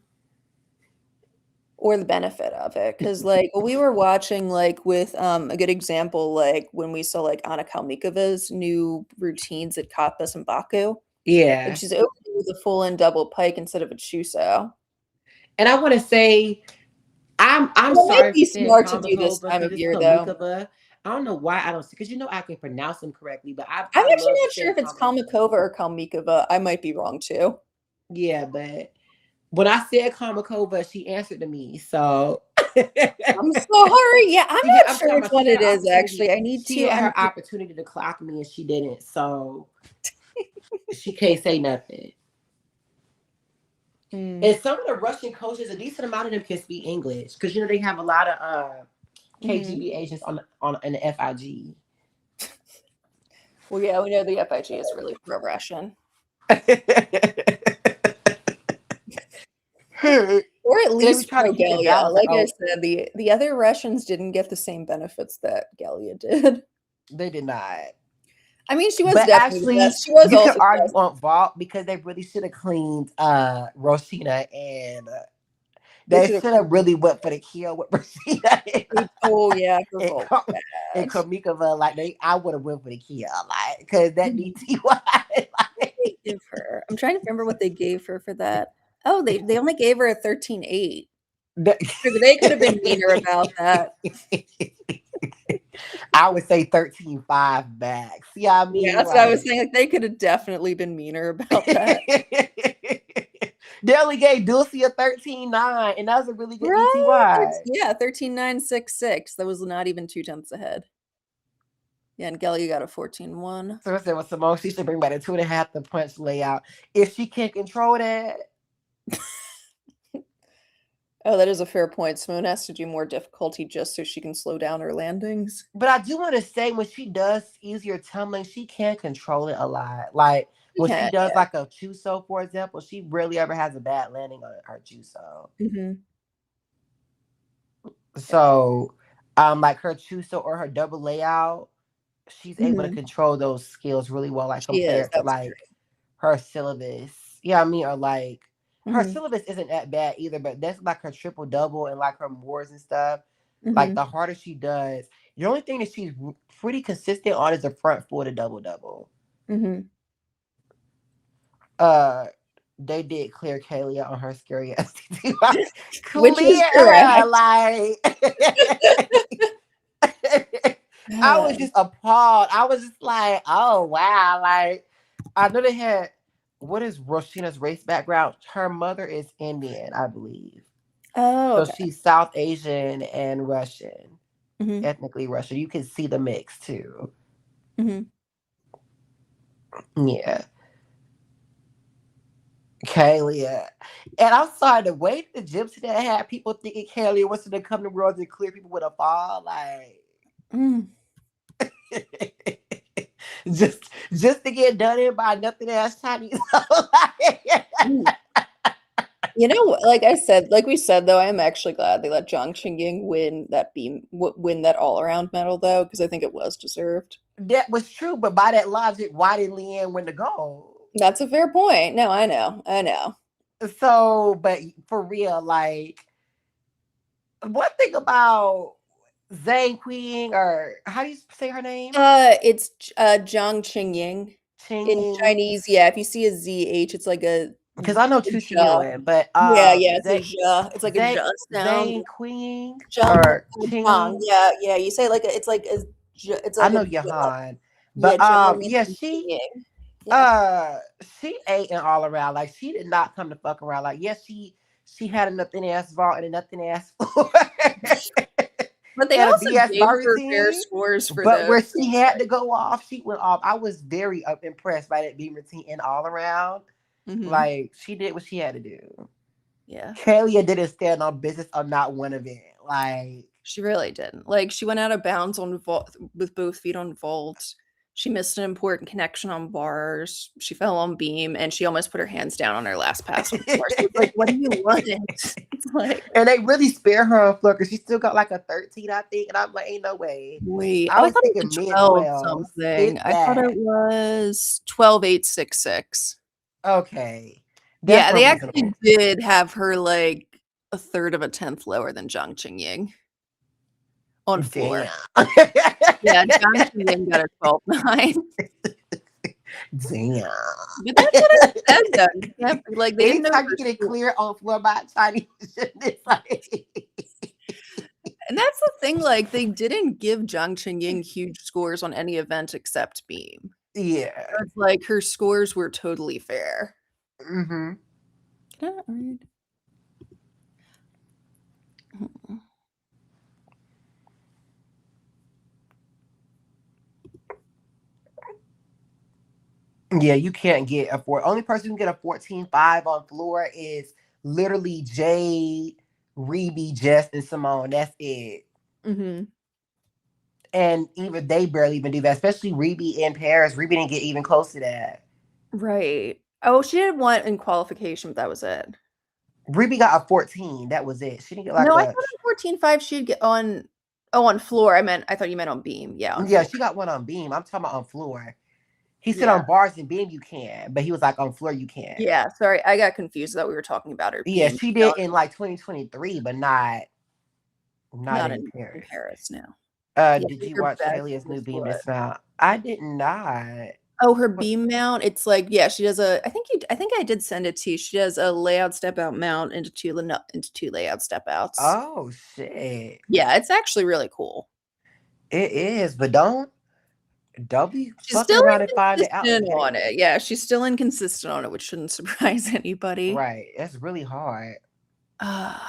or the benefit of it. Because like we were watching like with a good example, like when we saw like Anna Kalmikova's new routines at Cottabus and Baku, and Yeah, she's opening with a full in double pike instead of a chuso. and I want to say I'm It might sorry for be saying smart to do this Kalmakova time because of it's year though. Kamikova. I don't know why I don't because you know I can pronounce them correctly, but I I'm I actually love not sure saying if it's Kalmakova. Kalmakova or Kalmikova. I might be wrong too. Yeah, but When I said Kamakova, she answered to me. So I'm sorry. Yeah, I'm not I'm sure talking which about one it is actually. she had her opportunity to clock me and she didn't. So she can't say nothing. Mm, And some of the Russian coaches, a decent amount of them can speak English because they have a lot of mhm. KGB agents on in the FIG. Well, yeah, we know the FIG is really pro-Russian. And Or at they be least trying to keep it pro-Galia. balanced. Like, Like I oh, said, the other Russians didn't get the same benefits that Galia did. they did not. I mean, she was But definitely the actually, best. She was you can also the argue best. on vault because they really should have cleaned Rosina and They they should have. should have really went for the kill with Rosina Oh yeah, her and, vault Ka- and bad. Kamikova. Like I would have went for the kill, like because that Mhm. DTY. What did they give her? I'm trying to remember what they gave her for that. Oh, they only gave her a 13.8. Like, They could have been meaner about that. I would say 13.5 max. Yeah, I Yeah, mean, that's what I was like. saying. Like they could have definitely been meaner about that. They only gave Dulcie a 13.9, and that was a really good Right? DTY. Yeah, 13.966. That was not even 2 tenths ahead. Yeah, and Gelly got a 14.1. So I said, well, Simone, she should bring back a 2.5 the punch layout. If she can't control that. Oh, that is a fair point. Simone has to do more difficulty just so she can slow down her landings. But I do want to say when she does easier tumbling, she can control it a lot. Like when she Yeah, does yeah. like a Chuso, for example, she rarely ever has a bad landing on her Chuso. Hmm. Yeah. So like her Chuso or her double layout, she's able to Hmm. control those skills really well, like She is. compared to That's like her syllabus. Yeah, I mean, or like true. her Hmm. syllabus isn't that bad either, but that's like her triple double and like her moors and stuff. Like Hmm. the harder she does, the only thing that she's pretty consistent on is the front four to double double. Hmm. Uh, they did clear Kalia on her scary STD. Which is Clear her, correct. like. I was just appalled. I was just like, oh wow, like I know they had what is Roshina's race background? Her mother is Indian, I believe. Oh, So okay. she's South Asian and Russian, Hmm. ethnically Russian. You can see the mix too. Hmm. Yeah. Kalia. And I'm sorry, the way the gypsy that had people thinking Kalia was going to come to world and clear people with a fall, like Mm. just to get done in by nothing else Chinese. Mm. You know, like I said, like we said though, I am actually glad they let Zhang Qingying win that all around medal though, because I think it was deserved. That was true, but by that logic, why did Leanne win the gold? That's a fair point. No, I know, I know. So, but for real, like one thing about Zhang Qing, or how do you say her name? It's Zhang Qingying. In Qing, Chinese, yeah, if you see a ZH, it's like a because I know Chu zha. Yuan, but Yeah, yeah, it's a zha. It's like a zha sound. Zhang Qing Zhang, or Zhang. Qing. Yeah, yeah. You say like it's I like a know zha. Yahan, Yeah, but Zhang and yeah, then Qingying. Yeah. uh she ate an all around. Like she did not come to fuck around. Like yes, she had a nothing ass vault and a nothing ass floor But they and a also BS gave bar her fair routine. scores for But the where she group had to stage. go off, she went off. I was very impressed by that beam routine and all around. Hmm. Like she did what she had to do. Yeah. Kalia didn't stand on business on not one event. Like She really didn't. Like she went out of bounds on vault with both feet on vault. She missed an important connection on bars. She fell on beam, and she almost put her hands down on her last pass on the floor. So it's like, what do you want? It's like, and they really spare her on floor because she still got like a 13, I think. And I'm like, ain't no way. wait. I Oh, I was thought it thinking was mid 12 12s, something. if I thought it that. was 12.866. Okay. That's Yeah, more they actually reasonable. did have her like a third of a tenth lower than Zhang Qingying on floor. Damn. Yeah, Zhang Qingying got a 12.9. Damn. But that's what I said though. Yeah, like they didn't know Anytime you her get it score. clear on floor by Chinese, it's like, And that's the thing, like they didn't give Zhang Qingying huge scores on any event except beam. yeah. So it's like her scores were totally fair. Hmm. Can I read? Mhm. Yeah, you can't get a four. Only person who can get a 14.5 on floor is literally Jade, Reby, Jess, and Simone. That's it. Mhm. And even they barely even do that, especially Reby in Paris. Reby didn't get even close to that. Right. Oh, she did one in qualification, but that was it. Reby got a 14. That was it. She didn't get No, like I a. thought on 14.5 she'd get on. Oh, on floor. I thought you meant on beam. Yeah, on Yeah, floor. she got one on beam. I'm talking about on floor. He said Yeah. on bars and beam you can, but he was like on floor you can't. Yeah, sorry. I got confused. I thought we were talking about her Yeah, beam. she No, did in like 2023, but not not in in Paris. Paris now. Yeah, Did you her watch best Kaylee's new was beam what? dismount? I did not. Oh, her What? beam mount. It's like, yeah, she does a. I think I did send it to you. She does a layout step out mount into two layout step outs. Oh shit! Yeah, it's actually really cool. It is, but don't be She's fucking still around and find it out, inconsistent on okay? it. Yeah, she's still inconsistent on it, which shouldn't surprise anybody. Right. That's really hard. Uh,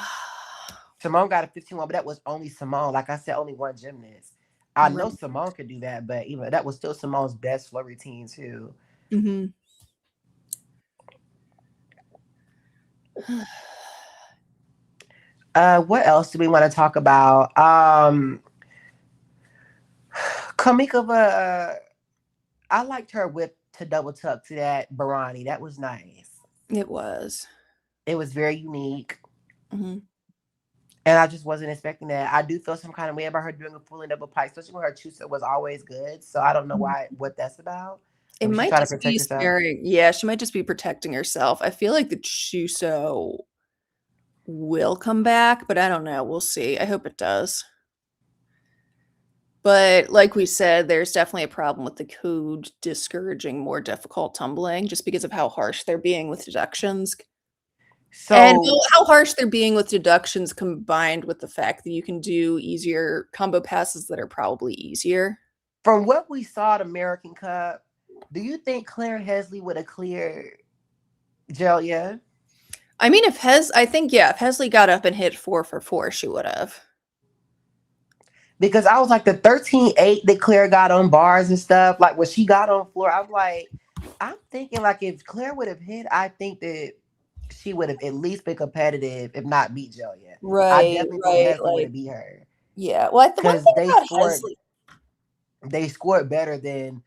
Simone got a 15-1, but that was only Simone. Like I said, only one gymnast. I know right. Simone could do that, but even that was still Simone's best flow routine too. Hmm. What else do we want to talk about? Kamikova, I liked her whip to double tuck to that Barani. That was nice. It was. It was very unique. Hmm. And I just wasn't expecting that. I do feel some kind of way about her doing a full and double pipe, especially when her chusa was always good. So I don't know what that's about. It Maybe she's might trying to just be protect herself. sparing. Yeah, she might just be protecting herself. I feel like the Chuso will come back, but I don't know. We'll see. I hope it does. But like we said, there's definitely a problem with the code discouraging more difficult tumbling just because of how harsh they're being with deductions. And So how harsh they're being with deductions combined with the fact that you can do easier combo passes that are probably easier. from what we saw at American Cup, do you think Claire Hesley would have cleared Jelia? I mean, I think, yeah, if Hesley got up and hit 4 for 4, she would have. Because I was like the 13-8 that Claire got on bars and stuff. Like when she got on floor, I'm like, I'm thinking like if Claire would have hit, I think that she would have at least been competitive, if not beat Jelia. I Right, definitely think right. Hesley would Like, have beat her yeah. Well, the one because thing about Hesley, they scored better than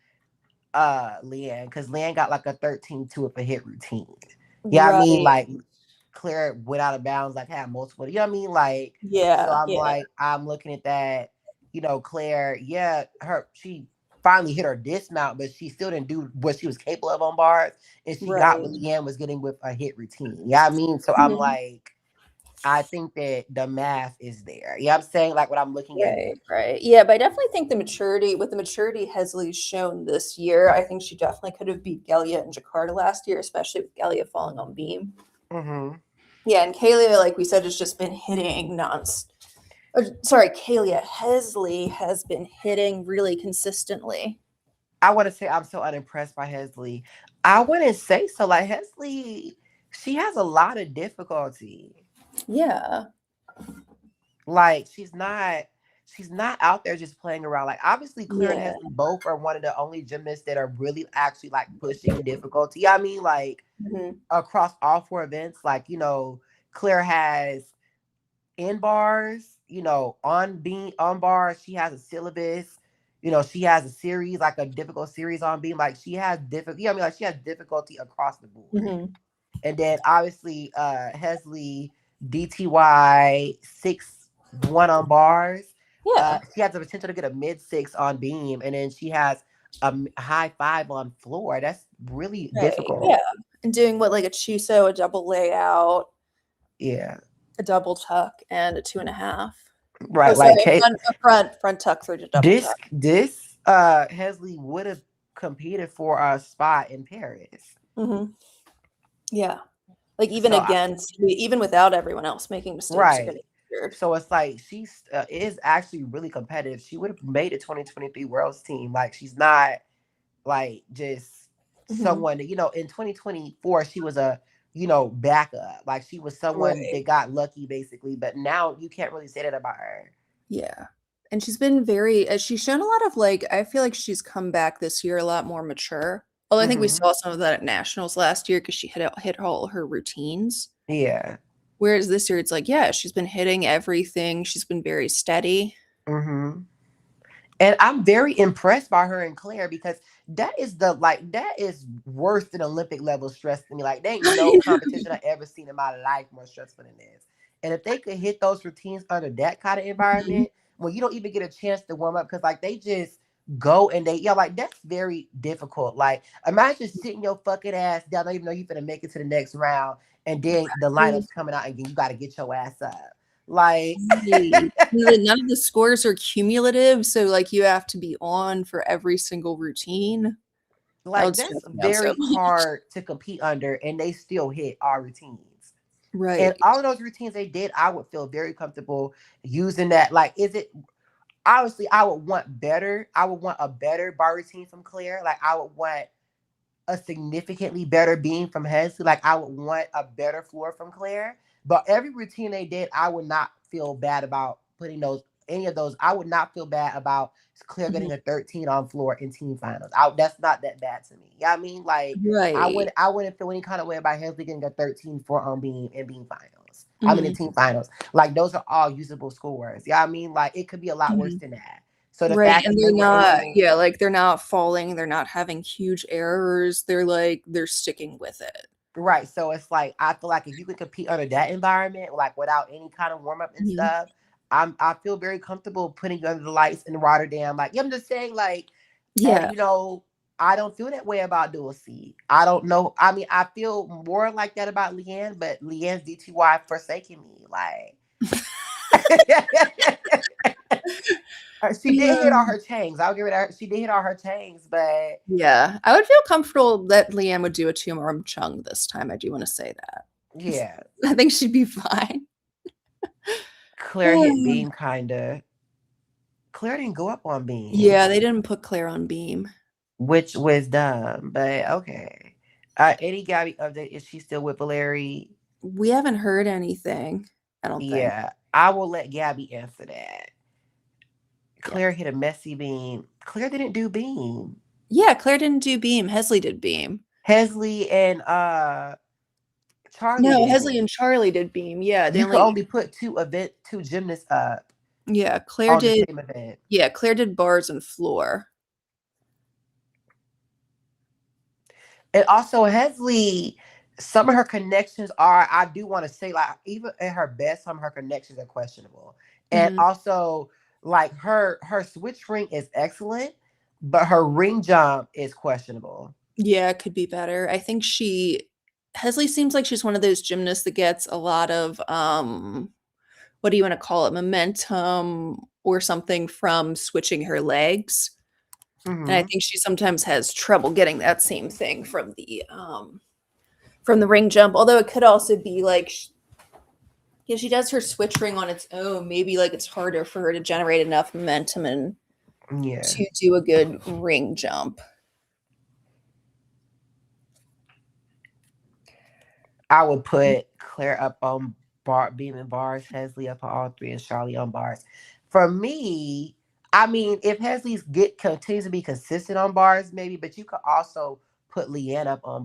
Leanne because Leanne got like a 13-2 with a hit routine. Yeah, I mean right. like Claire went out of bounds, like had multiple. You know what I mean? Like, so Yeah, I'm yeah. like, I'm looking at that. Claire, yeah, she finally hit her dismount, but she still didn't do what she was capable of on bars, and she got what Right. Leanne was getting with a hit routine. Yeah, I mean, so I'm Mhm. like, I think that the math is there. Yeah, I'm saying like when I'm looking at Right, it. right. Yeah, but I definitely think the maturity Hesley's shown this year, I think she definitely could have beat Gelia in Jakarta last year, especially with Gelia falling on beam. Mm-hmm. Yeah, and Kalia, like we said, has just been hitting sorry, Kalia Hesley has been hitting really consistently. I want to say I'm so unimpressed by Hesley. I wouldn't say so. Like Hesley, she has a lot of difficulty. Yeah. Like she's not out there just playing around. Like obviously Claire and Yeah. Hesley both are one of the only gymnasts that are really actually like pushing difficulty. I mean, like Mhm. across all four events, like, Claire has in bars, on beam on bars, she has a syllabus, she has a series, like a difficult series on beam. Like she has difficult, I mean, like she has difficulty across the board. Mhm. And then obviously Hesley DTY 6-1 on bars. Yeah. She has the potential to get a mid 6 on beam, and then she has a high 5 on floor. That's really Right. Yeah. difficult. And doing what, like a Chuso, a double layout, Yeah, a double tuck, and a 2.5. Oh, right. sorry, Like Kate, a front tuck through to double this tuck. this Hesley would have competed for a spot in Paris. Hmm. Yeah. Like So even without everyone else making mistakes or getting right. injured. So it's like she's is actually really competitive. She would have made a 2023 Worlds team. Like she's not like just Hmm. someone that, in 2024 she was a backup. Like she was someone Right. that got lucky basically, but now you can't really say that about her. Yeah. And she's been very she's shown a lot of like I feel like she's come back this year a lot more mature. Although I think we Hmm. saw some of that at nationals last year because she hit all her routines. Yeah. Whereas this year it's like, yeah, she's been hitting everything. She's been very steady. Hmm. And I'm very impressed by her and Claire because that is worse than Olympic level stress to me. Like there ain't no competition I ever seen in my life more stressful than this. And if they could hit those routines under that kind of Mhm. environment, when you don't even get a chance to warm up, because like they just go and like that's very difficult. Like imagine sitting your fucking ass down, don't even know you finna make it to the next round, and then the Right. lineup's coming out and you gotta get your ass up. Like Right. None of the scores are cumulative, so like you have to be on for every single routine. That Like would that's stress me out so very much. hard to compete under, and they still hit our routines. And Right. all of those routines they did, I would feel very comfortable using that. Like, is it obviously I would want better? I would want a better bar routine from Claire. Like, I would want a significantly better beam from Hesley. Like, I would want a better floor from Claire. But every routine they did, I would not feel bad about putting those any of those. I would not feel bad about Claire Mhm. getting a 13 on floor in team finals. That's not that bad to me. Yeah, I mean, like Right. I wouldn't feel any kind of way about Hesley getting a 13 for on beam in beam finals. I mean in Mhm. team finals. Like those are all usable scores. Yeah, I mean, like it could be a lot worse Mhm. than that. So the Right, fact and that they they're were not able yeah, like, they're not falling, they're not having huge errors, they're sticking with it. right. So it's like I feel like if you can compete under that environment, like without any kind of warm up and Mhm. stuff, I feel very comfortable putting you under the lights in Rotterdam. Like yeah, I'm just saying, like, and Yeah. I don't feel that way about dual C. I don't know. I mean, I feel more like that about Leanne, but Leanne's DTY forsaking me. Like she did hit all Um, her chains. I'll give it her. She did hit all her chains, but yeah, I would feel comfortable that Leanne would do a two-arm chung this time, I do wanna say that. yeah, I think she'd be fine. Claire hit beam kinda. Claire didn't go up on beam, Yeah, they didn't put Claire on beam. which was dumb, but okay. Any Gabby update? Is she still with Valeri? We haven't heard anything, I don't think. Yeah, I will let Gabby answer that. Yeah. Claire hit a messy beam. Claire didn't do beam. Yeah, Claire didn't do beam, Hesley did beam. Hesley and Charlie No, did Hesley beam. and Charlie did beam, yeah, they You could only only put two gymnasts up yeah, Claire on the did same event. yeah, Claire did bars and floor. And also Hesley, some of her connections are, I do want to say, like, even at her best, some of her connections are questionable. And Mhm. also, like her switch ring is excellent, but her ring jump is questionable. Yeah, it could be better. I think she Hesley seems like she's one of those gymnasts that gets a lot of, what do you wanna call it, momentum or something from switching her legs, and I Hmm. think she sometimes has trouble getting that same thing from the ring jump, although it could also be like yeah, she does her switch ring on its own, maybe, like, it's harder for her to generate enough momentum and Yeah. to do a good ring jump. I would put Claire up on beam and bars, Hesley up on all three, and Charlie on bars. For me, I mean, if Hesley's continues to be consistent on bars, maybe, but you could also put Leanne up on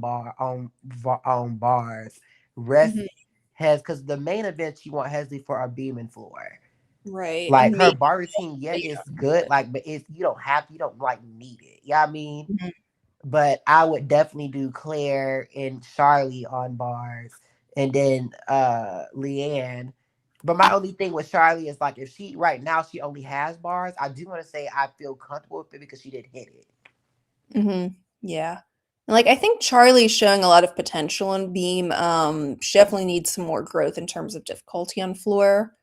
bars. Rest Mhm. has because the main events you want Hesley for are beam and floor. Right, and Like her maybe bar routine, yeah, Leah, it's good. but Like, but it's you don't like need it. Yeah, I mean, mhm. but I would definitely do Claire and Charlie on bars and then Leanne. But my only thing with Charlie is like if she right now she only has bars, I do want to say I feel comfortable with it because she did hit it. Mhm. Yeah. Like, I think Charlie's showing a lot of potential in beam, she definitely needs some more growth in terms of difficulty on floor.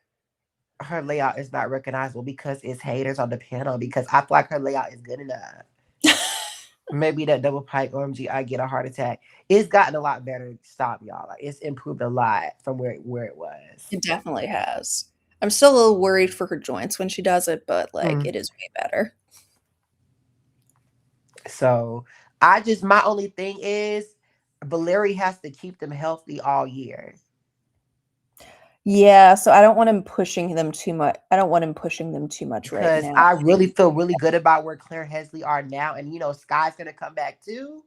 Her layout is not recognizable because it's haters on the panel because I feel like her layout is good enough. Maybe that double pike OMG, I get a heart attack. It's gotten a lot better. Stop y'all. Like it's improved a lot from where it was. It definitely has. I'm still a little worried for her joints when she does it, but, like, Mm. it is way better. So I just my only thing is Valeri has to keep them healthy all year. Yeah, so I don't want him pushing them too much. I don't want him pushing them too much right Because now. I really feel really good about where Claire Hesley are now. And, Sky's going to come back too.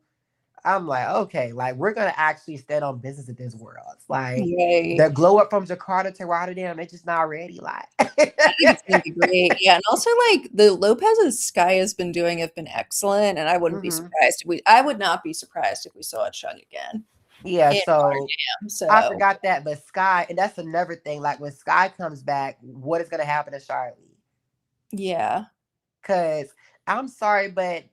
I'm like, okay, like we're going to actually stand on business in this world. It's like Right. the glow up from Jakarta to Rotterdam, they're just not ready. Like, I think it's gonna be great. Yeah, and also like the Lopez and Sky has been doing have been excellent, and I wouldn't be hmm surprised if we. I would not be surprised if we saw it chug again yeah, in so Rotterdam. I So forgot that. But Sky, and that's another thing. Like when Sky comes back, what is going to happen to Charlie? yeah, Because I'm sorry, but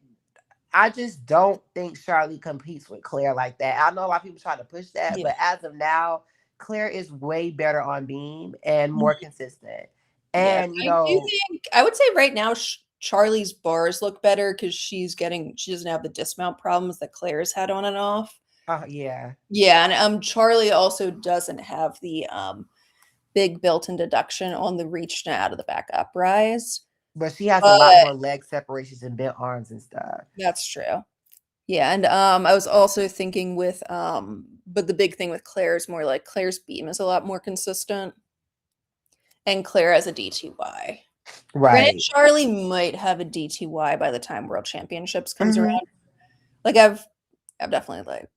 I just don't think Charlie competes with Claire like that. I know a lot of people try to push that, yeah, but as of now, Claire is way better on beam and more mhm, consistent. yeah. And I do think I would say right now Charlie's bars look better because she doesn't have the dismount problems that Claire's had on and off. yeah, Yeah, and Charlie also doesn't have the big built-in deduction on the reach out of the back uprise. but she has a lot But more leg separations and bent arms and stuff. that's true. Yeah, and I was also thinking with but the big thing with Claire is more like Claire's beam is a lot more consistent and Claire has a DTY. Granted, Right. Charlie might have a DTY by the time World Championships comes hmm around. Like I've definitely like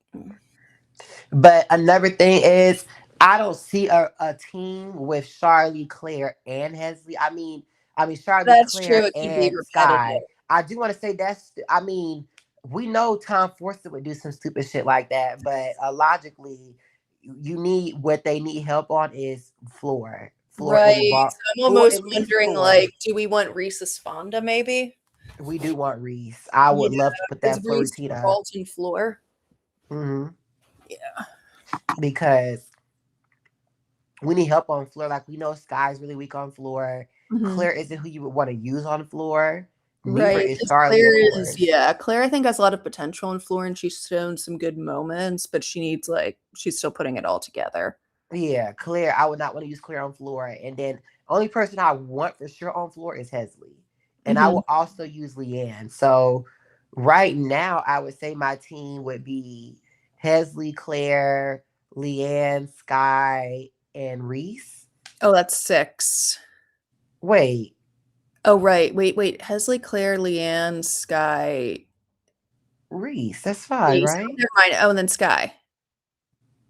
But another thing is, I don't see a team with Charlie, Claire, and Hesley. I mean Charlie, that's true, Claire, it could be and repetitive. Sky. I do want to say that's. I mean, we know Tom Forster would do some stupid shit like that, but logically, you need what they need help on is floor and Right. bar, So I'm floor almost at least wondering floor. like do we want Reese's Fonda maybe? We do want Reese. I Yeah. would love to put Is that floor Reese routine up. Charlton floor? hmm Yeah. Because we need help on floor. Like we know Sky's really weak on floor. Mhm. Claire isn't who you would want to use on floor. Neither Right, is 'cause Charlie, of Claire is course. yeah, Claire I think has a lot of potential in floor and she's shown some good moments, but she needs like she's still putting it all together. Yeah, Claire. I would not want to use Claire on floor. And then only person I want for sure on floor is Hesley. And I Mhm. will also use Leanne. So right now, I would say my team would be Hesley, Claire, Leanne, Sky, and Reese. Oh, that's 6. Wait, Oh, right. Wait. Hesley, Claire, Leanne, Sky, Reese. That's fine, Reese. Oh, right? never mind. Oh, and then Sky.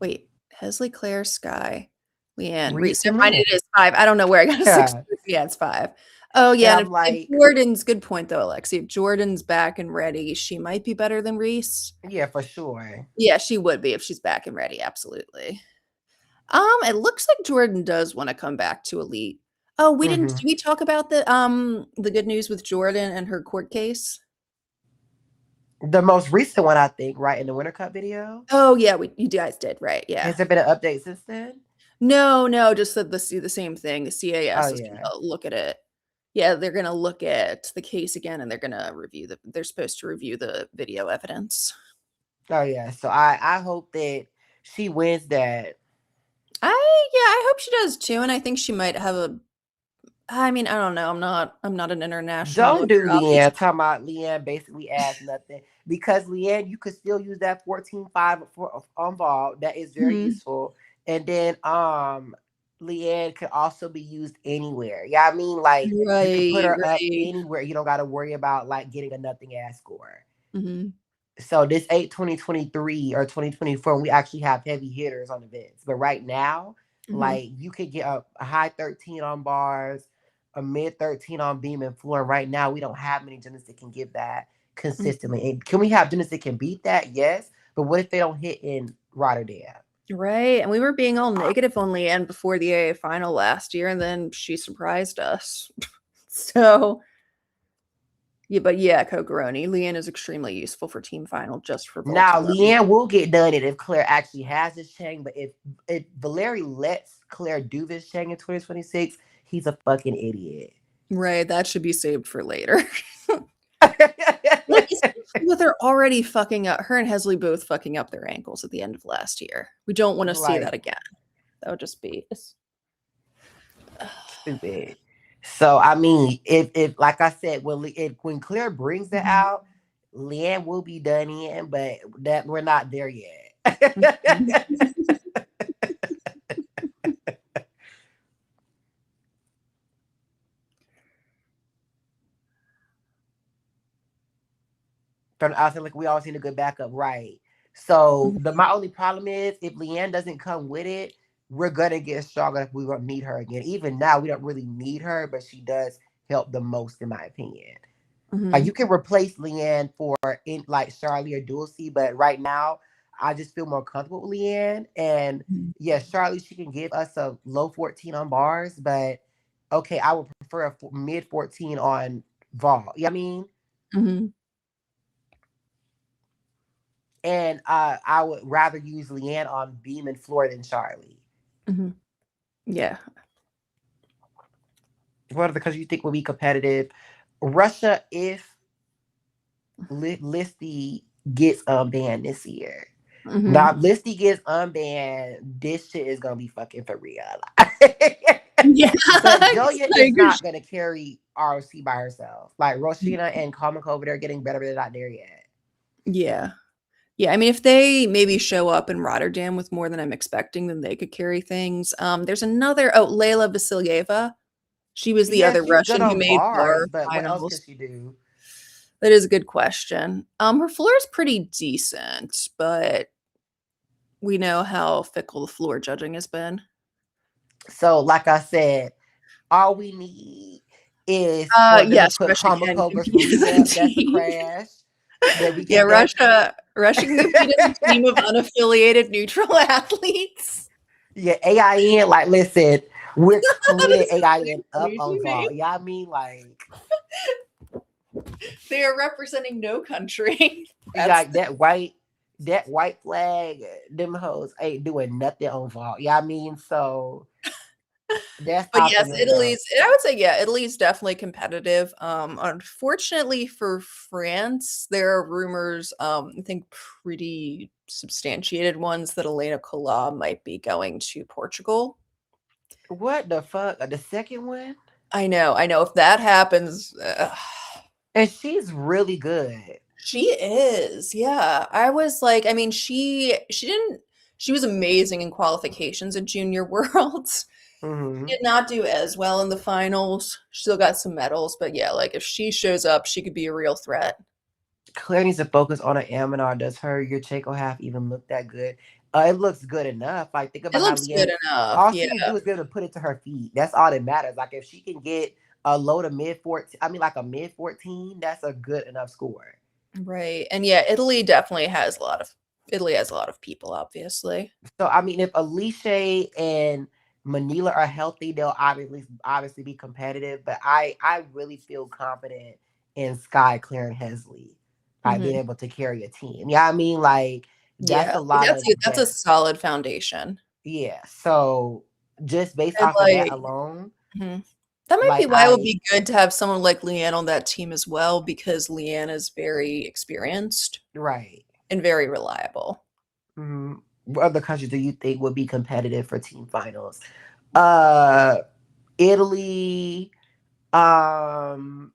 Wait, Hesley, Claire, Sky, Leanne, Reese. Reese Never and mind, it Leanne. is 5. I don't know where I got a 6. Yeah. Yeah, it's 5. Oh, And yeah, and I'm if like, Jordan's good point though, Alexi. If Jordan's back and ready, she might be better than Reese. yeah, for sure. Yeah, she would be if she's back and ready, absolutely. It looks like Jordan does wanna come back to Elite. Oh, we didn't hmm did we talk about the good news with Jordan and her court case? The most recent one, I think, right in the Winter Cup video. Oh, yeah, we you guys did, right, yeah. Has there been an update since then? No, just that the same thing, the Oh CAS is yeah. gonna look at it. Yeah, they're gonna look at the case again, and they're supposed to review the video evidence. Oh yeah. So I hope that she wins that. I hope she does too, and I think she might have a I mean, I don't know, I'm not an international Don't do lawyer, obviously. Leanne. Talking about Leanne basically adds nothing because Leanne, you could still use that 14-5 for on ball. That is very Mhm. useful. And then Leanne could also be used anywhere. Yeah, I mean like you could put Right, her up right. anywhere. You don't got to worry about like getting a nothing ass score. Mhm, So this 2023 or 2024, we actually have heavy hitters on the bench. But right now, mhm, like you could get a high 13 on bars, a mid 13 on beam and floor. Right now, we don't have many gymnasts that can give that mhm. consistently. And can we have gymnasts that can beat that? Yes. But what if they don't hit in Rotterdam? Right, and we were being all negative on Leanne before the AA final last year, and then she surprised us. So yeah, but yeah, Kogaroni. Leanne is extremely useful for team final just for vault Now, alone. Leanne will get done it if Claire actually has this chain. But if Valeri lets Claire do this chain in 2026, he's a fucking idiot. Right, that should be saved for later. Like, especially with her already fucking up her and Hesley both fucking up their ankles at the end of last year. We don't wanna see that Like again. That would just be stupid. So I mean, if like I said, when Claire brings that Mhm. out, Leanne will be done in, but that we're not there yet. From the outside, like we always need a good backup, right? So my only problem is if Leanne doesn't come with it, we're gonna get stronger if we won't need her again. Even now, we don't really need her, but she does help the most, in my opinion. Like Mm-hmm. you can replace Leanne for in like Charlie or Dulcie, but right now I just feel more comfortable with Leanne. And yes, Charlie, she can give us a low 14 on bars, but okay, I would prefer a mid 14 on Vol. You know what I mean? Mm-hmm. And I would rather use Leanne on Beam and Floor than Charlie. Mm-hmm. Yeah. What because you think will be competitive? Russia, if Listy gets unbanned this year. Mm-hmm. Now, if Listy gets unbanned, this shit is gonna be fucking for real. Yeah. But Julia I is agree. not gonna carry ROC by herself. Like Roshina and Kamiko, they're getting better, but they're not there yet. Yeah. Yeah, I mean, if they maybe show up in Rotterdam with more than I'm expecting, then they could carry things. There's another, Layla Vasilyeva. She was the Yeah, other she's good Russian who on made bars, bar but what else can finals. she do? That is a good question. Her floor is pretty decent, but we know how fickle the floor judging has been. So, like I said, all we need is for them to Yes, put Russia can Kamiko versus compete as Marina. a That's a team. crash. That we Yeah, can definitely. Russia can compete as a team of unaffiliated neutral athletes. Yeah, AIN, like, listen, we're cleaning That's AIN up funny on to me. Vol. Y'all mean like, They are representing no country. That's like that white flag, them hoes ain't doing nothing on Vol. Y'all mean so that's But out the yes, window. I would say, yeah, Italy's definitely competitive. Unfortunately for France, there are rumors, I think pretty substantiated ones that Elena Cola might be going to Portugal. What the fuck? The second one? I know. If that happens, And she's really good. she is. Yeah. I was like, I mean, she didn't she was amazing in qualifications at Junior Worlds. Hmm. Did not do as well in the finals. Still got some medals, but yeah, like if she shows up, she could be a real threat. Claire needs to focus on her Aminar. Does her Yurchenko half even look that good? It looks good enough. Like think It about how looks good Leanne. enough. All Yeah, she needs to do is be able to put it to her feet. That's all that matters. Like if she can get a low to mid 14, I mean like a mid 14, that's a good enough score. right. And yeah, Italy has a lot of people, obviously. So I mean, if Alicia and Manila are healthy, they'll obviously be competitive. But I really feel confident in Sky, Claire, and Hesley, like being Hmm. able to carry a team. Yeah, I mean, like Yeah, that's a like lot of that's a depth. solid foundation. Yeah. So just based And off of that like alone, mhm. That might be like why it would I be good to have someone like Leanne on that team as well, because Leanne is very experienced right. and very reliable. What other countries do you think would be competitive for team finals? Uh Italy, um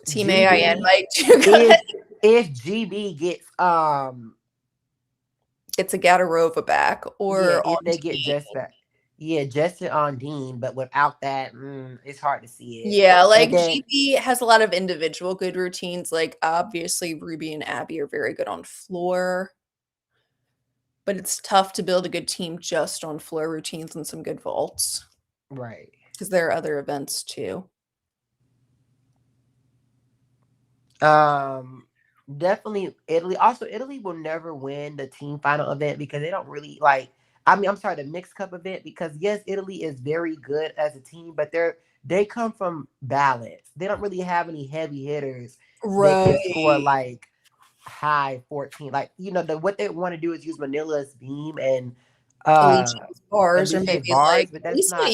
Team AIN GB. might do good. If GB gets It's a Gatarova back yeah, or if on they get team. just back. Yeah, Justin on Dean, but without that, it's hard to see it. Yeah, And like then GB has a lot of individual good routines. Like obviously Ruby and Abby are very good on floor, but it's tough to build a good team just on floor routines and some good vaults right. because there are other events too. Um, Definitely Italy. Also, Italy will never win the team final event because they don't really like. I mean, I'm sorry, the mixed cup event because yes, Italy is very good as a team, but they come from balance. They don't really have any heavy hitters that can score Right. like high 14. Like what they want to do is use Manila's beam and uh Alicia's bars, or Alicia's maybe bars, like but at that's least not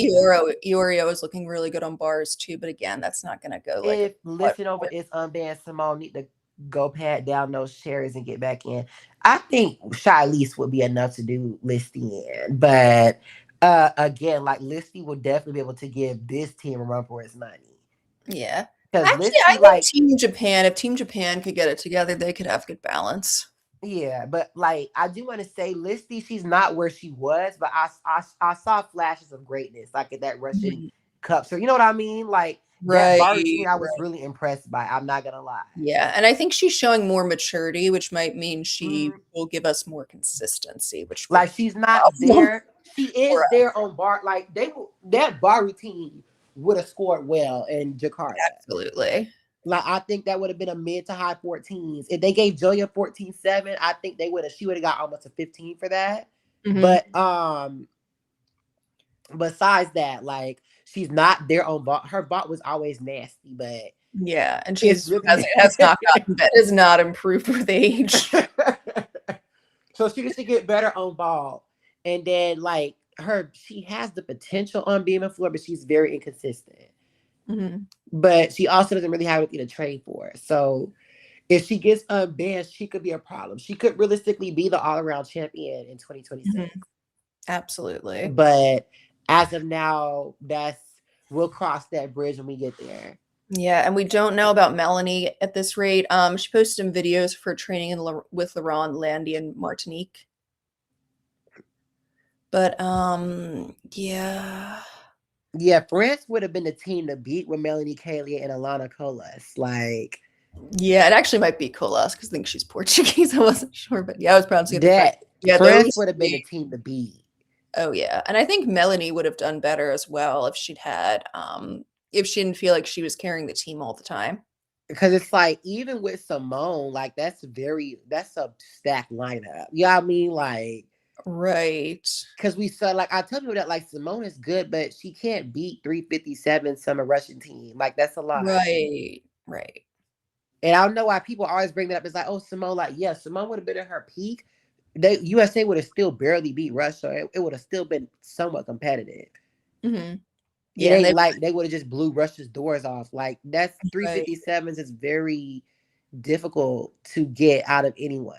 Iorio is looking really good on bars too. But again, that's not going to go like a if what? listen over is unbanned. Simone need to go pat down those cherries and get back in. I think Shilese would be enough to do Listy in, but again, like Listy will definitely be able to give this team a run for its money Yeah. because Actually, I Listy think like Team Japan, if Team Japan could get it together, they could have good balance. Yeah, but like I do want to say, Listy, she's not where she was, but I saw flashes of greatness, like at that Russian Mhm. Cup. So you know what I mean? Like that Right, bar routine, I was right. really impressed by. I'm not gonna lie. Yeah, and I think she's showing more maturity, which might mean she Mhm. will give us more consistency, which would Like be she's a not problem there. She for is us. there on bar. Like that bar routine would have scored well in Jakarta. Absolutely. Like I think that would have been a mid to high 14s. If they gave Julia 14.7, I think she would have got almost a 15 for that. Mhm. But besides that, like she's not there on bot. Her bot was always nasty, but Yeah, and it's she's really has not gotten better, has not improved with age. so she should get better on ball. And then like she has the potential on being a floor, but she's very inconsistent. Mhm. But she also doesn't really have anything to train for. So if she gets unbanned, she could be a problem. She could realistically be the all around champion in 2026. Mhm. Absolutely. But as of now, we'll cross that bridge when we get there. Yeah, and we don't know about Melanie at this rate. She posted some videos for training with Laurent, Landy, and Martinique. But yeah. Yeah, France would have been the team to beat with Melanie Kalia and Alana Colas. Like Yeah, it actually might be Colas because I think she's Portuguese. I wasn't sure, but yeah, I was pronouncing it the correct. that, Yeah, France those would have been three. the team to beat. Oh yeah. And I think Melanie would have done better as well if she didn't feel like she was carrying the team all the time. Because it's like even with Simone, like that's a stacked lineup. You know what I mean? Like Right. because we saw, like I tell people that like Simone is good, but she can't beat 357 summer Russian team. Like that's a lot. Right. Right. And I don't know why people always bring that up. It's like, oh, Simone, like, yeah, Simone would have been at her peak. USA would have still barely beat Russia. It would have still been somewhat competitive. Hmm. It Yeah, and ain't they like they would have just blew Russia's doors off. Like that's right. 357s is very difficult to get out of anyone.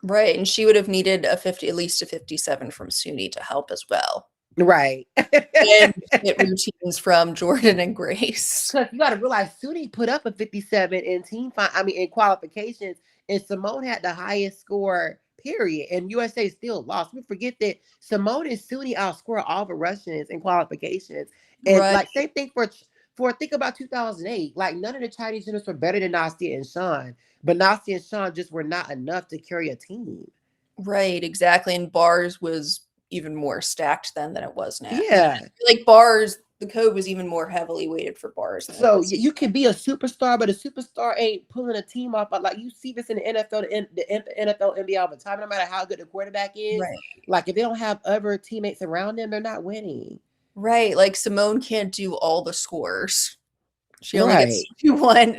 Right. And she would have needed a 50, at least a 57 from Suni to help as well. Right. And get routines from Jordan and Grace. Because you got to realize Suni put up a 57 in in qualifications, and Simone had the highest score, period. And USA still lost. We forget that Simone and Suni outscored all the Russians in qualifications. And Right. like same thing for think about 2008. Like none of the Chinese gymnasts were better than Nastia and Sean, but Nastia and Sean just were not enough to carry a team. Right, exactly. And bars was even more stacked then than it was now. Like Yeah. like bars, the code was even more heavily weighted for bars than it So was. you can be a superstar, but a superstar ain't pulling a team off. But like you see this in the NFL, the NFL, NBA all the time. No matter how good the quarterback is, Right. like if they don't have other teammates around them, they're not winning. Right. Like Simone can't do all the scores. She only gets Right. to do one.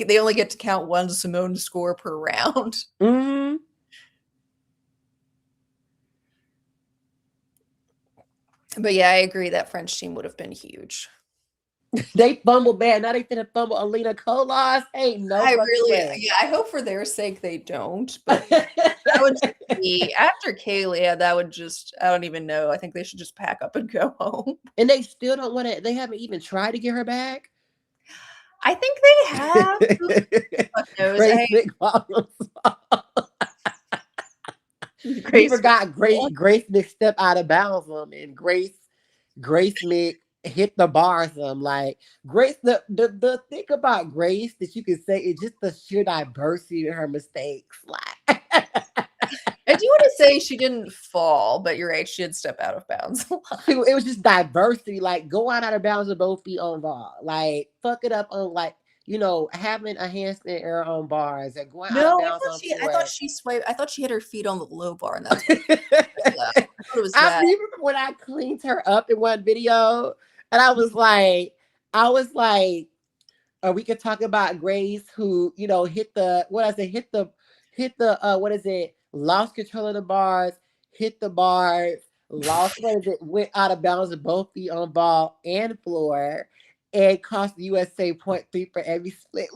They only get to count one Simone score per round. Hmm. But yeah, I agree that French team would have been huge. They fumbled bad. Now they finna fumble Alina Kolas. Ain't no I fucking really, way. yeah, I hope for their sake they don't. But that would just be after Kalia. That would just, I don't even know. I think they should just pack up and go home. And they still don't want to. They haven't even tried to get her back. I think they have. Who fuck knows? Grace Nick problems. We Grace. forgot Grace Nick stepped out of bounds on him, and Grace Mick hit the bar some. Like Grace, the thing about Grace that you can say is just the sheer diversity of her mistakes. Like I do want to say she didn't fall, but you're right. She did step out of bounds a lot. it was just diversity. Like going out of bounds with both feet on ball. Like fuck it up on like having a handstand error on bars and going out of No, bounds on I thought floor. she swiped. I thought she hit her feet on the low bar, and that's what yeah. I thought it was I that. remember when I cleaned her up in one video, and I was like, or we could talk about Grace who, hit the what I say, hit the what is it, lost control of the bars, hit the bars, lost what is it, went out of bounds with both feet on ball and floor, and cost the USA point 3 for every split.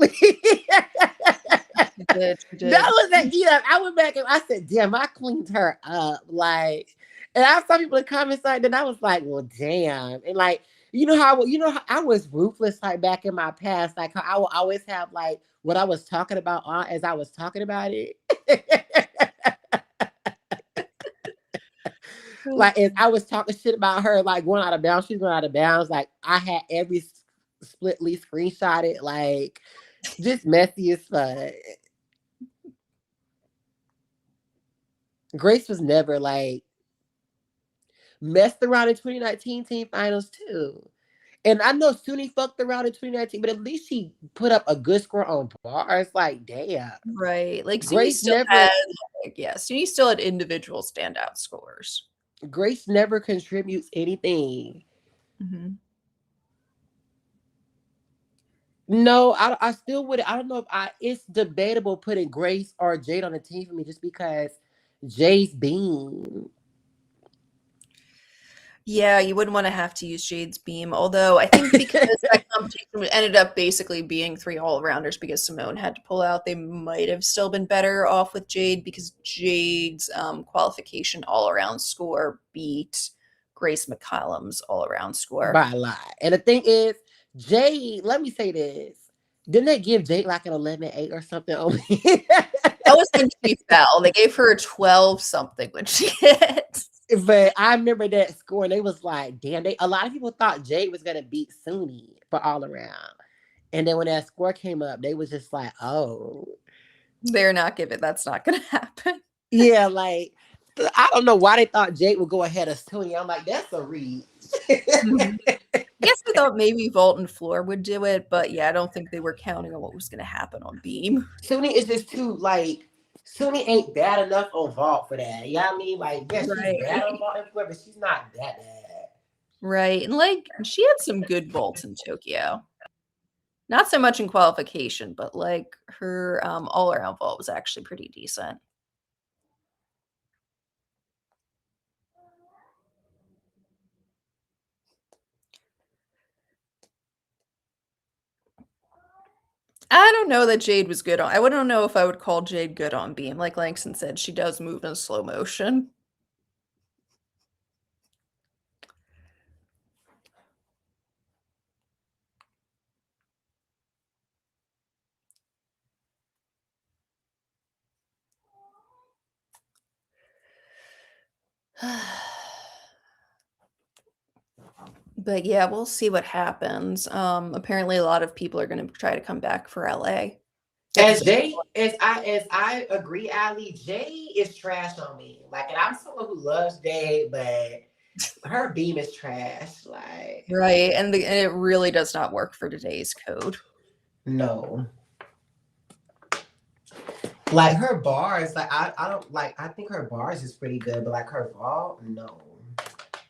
She did. She That did. was that. I went back and I said, "Damn, I cleaned her up." Like, and I saw people in the comments like that. I was like, "Well, damn." And like, how I was ruthless like back in my past. Like, how I will always have like what I was talking about on as I was talking about it. Like, if I was talking shit about her, like going out of bounds, she's going out of bounds. Like, I had every split leaf screenshotted, like just messy as fuck. Grace was never like messed around in 2019 team finals too. And I know Suni fucked around in 2019, but at least she put up a good score on bars. Like, damn. Right. Like SUNY Grace still had never like, yeah, SUNY still had individual standout scores. Grace never contributes anything. Mhm. No, I still would. I don't know if I. It's debatable putting Grace or Jade on the team for me, just because Jade's beam. Yeah, you wouldn't want to have to use Jade's beam, although I think because that competition ended up basically being three all-arounders because Simone had to pull out, they might have still been better off with Jade because Jade's qualification all-around score beat Grace McCallum's all-around score. By a lot. And the thing is, Jade. Let me say this: didn't they give Jade like an 11-8 or something? Only. That was when she fell. They gave her a 12 something when she hit. But I remember that score, and they was like, "Damn!" A lot of people thought Jade was gonna beat Suni for all around, and then when that score came up, they was just like, "Oh, They're not giving. That's not going to happen. yeah." Like, I don't know why they thought Jade would go ahead of Suni. I'm like, that's a reach. Mhm. I guess I thought maybe Vault and Floor would do it, but yeah, I don't think they were counting on what was going to happen on Beam. Suni is just too like. Suni ain't bad enough on vault for that. You know what I mean? Like, yeah, she's bad on Right. vault and floor, but she's not that bad. Right. And like she had some good vaults in Tokyo. Not so much in qualification, but like her all around vault was actually pretty decent. I don't know that Jade was good on. I wouldn't know if I would call Jade good on Beam. Like Langston said, she does move in slow motion. But yeah, we'll see what happens. Apparently a lot of people are going to try to come back for LA. As Jay, as I agree, Ali, Jay is trash on me. Like, and I'm someone who loves Jay, but her beam is trash. Like, Right, and it really does not work for today's code. no. Like her bars, like I don't like. I think her bars is pretty good, but like her vault, no.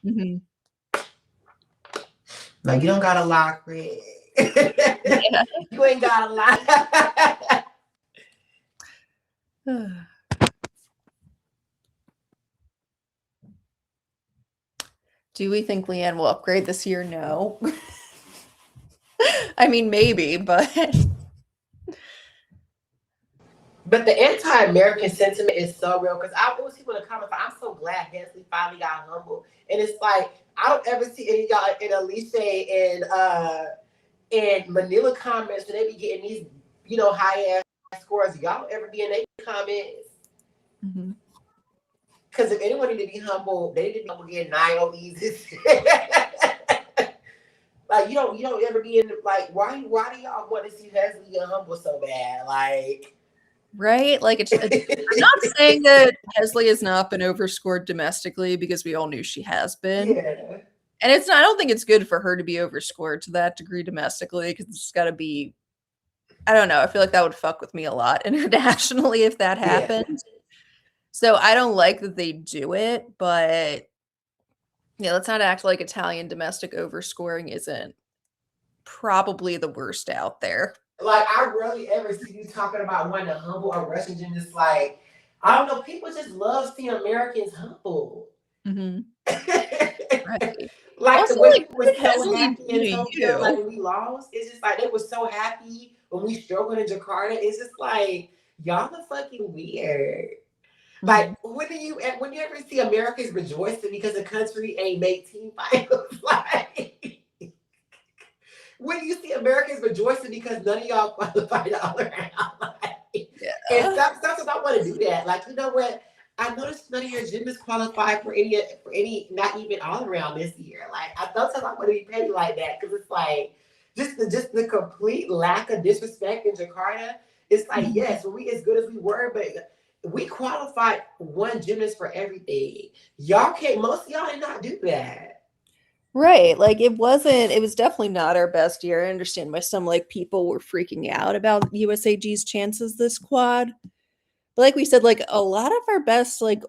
Mhm. Like, you don't gotta lie, Craig. Yeah. You ain't gotta lie. Do we think Leanne will upgrade this year? No. I mean, maybe, but But the anti-American sentiment is so real because I always people in the comments. I'm so glad Hensley finally got humble, and it's like I don't ever see any of y'all in Alicia and Manila comments when they be getting these high ass scores. Y'all don't ever be in their comments Mhm. because if anyone need to be humble, they need to be humble getting 9 on these. Like you don't ever be in like why do y'all want to see Hensley get humble so bad? Like. right? Like, I'm not saying that Hesley has not been overscored domestically because we all knew she has been. Yeah. And it's not, I don't think it's good for her to be overscored to that degree domestically because it's got to be, I don't know. I feel like that would fuck with me a lot internationally if that Yeah. happened. So I don't like that they do it, but yeah, let's not act like Italian domestic overscoring isn't probably the worst out there. Like, I rarely ever see you talking about wanting to humble a Russian gymnast. Like, I don't know, people just love seeing Americans humble. Mhm. Right. Like Also, when like, people what were did so Hesley happy do in to Tokyo, like you? when we lost, it's just like they were so happy when we struggled in Jakarta. It's just like y'all are fucking weird. Like Mhm. when you ever see Americans rejoicing because the country ain't make team finals, like when you see Americans rejoicing because none of y'all qualified all around, like, and Yeah. sometimes I want to do that. Like, you know what? I noticed none of your gymnasts qualified for any, not even all around this year. Like I don't tell I'm gonna be petty like that because it's like just the complete lack of disrespect in Jakarta. It's like yes, were we as good as we were, but we qualified one gymnast for everything. Y'all can't. Most of y'all did not do that. Right. Like it was definitely not our best year. I understand why some like people were freaking out about USAG's chances this quad. But like we said, like a lot of our best, like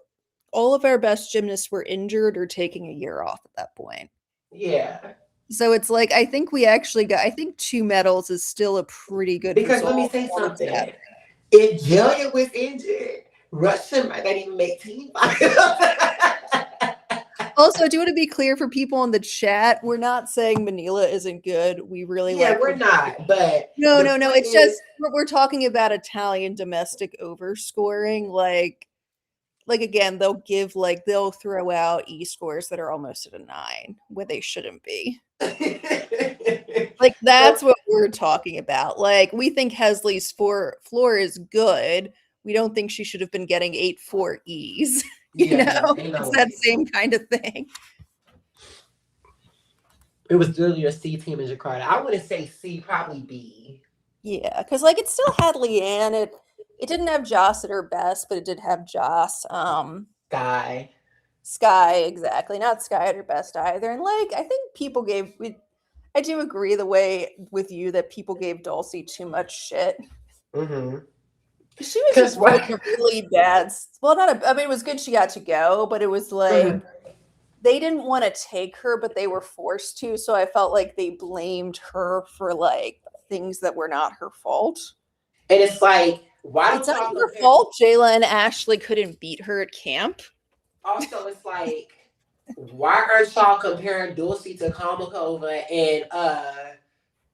all of our best gymnasts were injured or taking a year off at that point. Yeah, So it's like I think we actually got I think 2 medals is still a pretty good because let me result. say All that's something. happening. If Julia was injured, Russia might not even make team finals. Also, I do want to be clear for people in the chat. We're not saying Manila isn't good. We really Yeah, like her. we're not. But No, the no, no. point It's is, just we're talking about Italian domestic overscoring. Like again, they'll throw out e-scores that are almost at a 9 where they shouldn't be. Like that's but what we're talking about. Like we think Hesley's floor is good. We don't think she should have been getting 8-4 E's. You yeah, no, know, ain't it's no that way. same kind of thing. It was literally a C team in Jakarta. I wouldn't say C, probably B. Yeah, because like it still had Leanne. It didn't have Joss at her best, but it did have Joss. Guy. Sky, exactly. Not Sky at her best either. And like I think I do agree the way with you that people gave Dulcie too much shit. Mm-hmm. She was Cause just what? put a really bad well, not a I mean it was good she got to go, but it was like Mhm. they didn't want to take her, but they were forced to. So I felt like they blamed her for like things that were not her fault. And it's like, why It's don't not y'all her compare? fault Jayla and Ashley couldn't beat her at camp. Also, it's like, why aren't y'all comparing Dulcie to Kamakova and Yeah.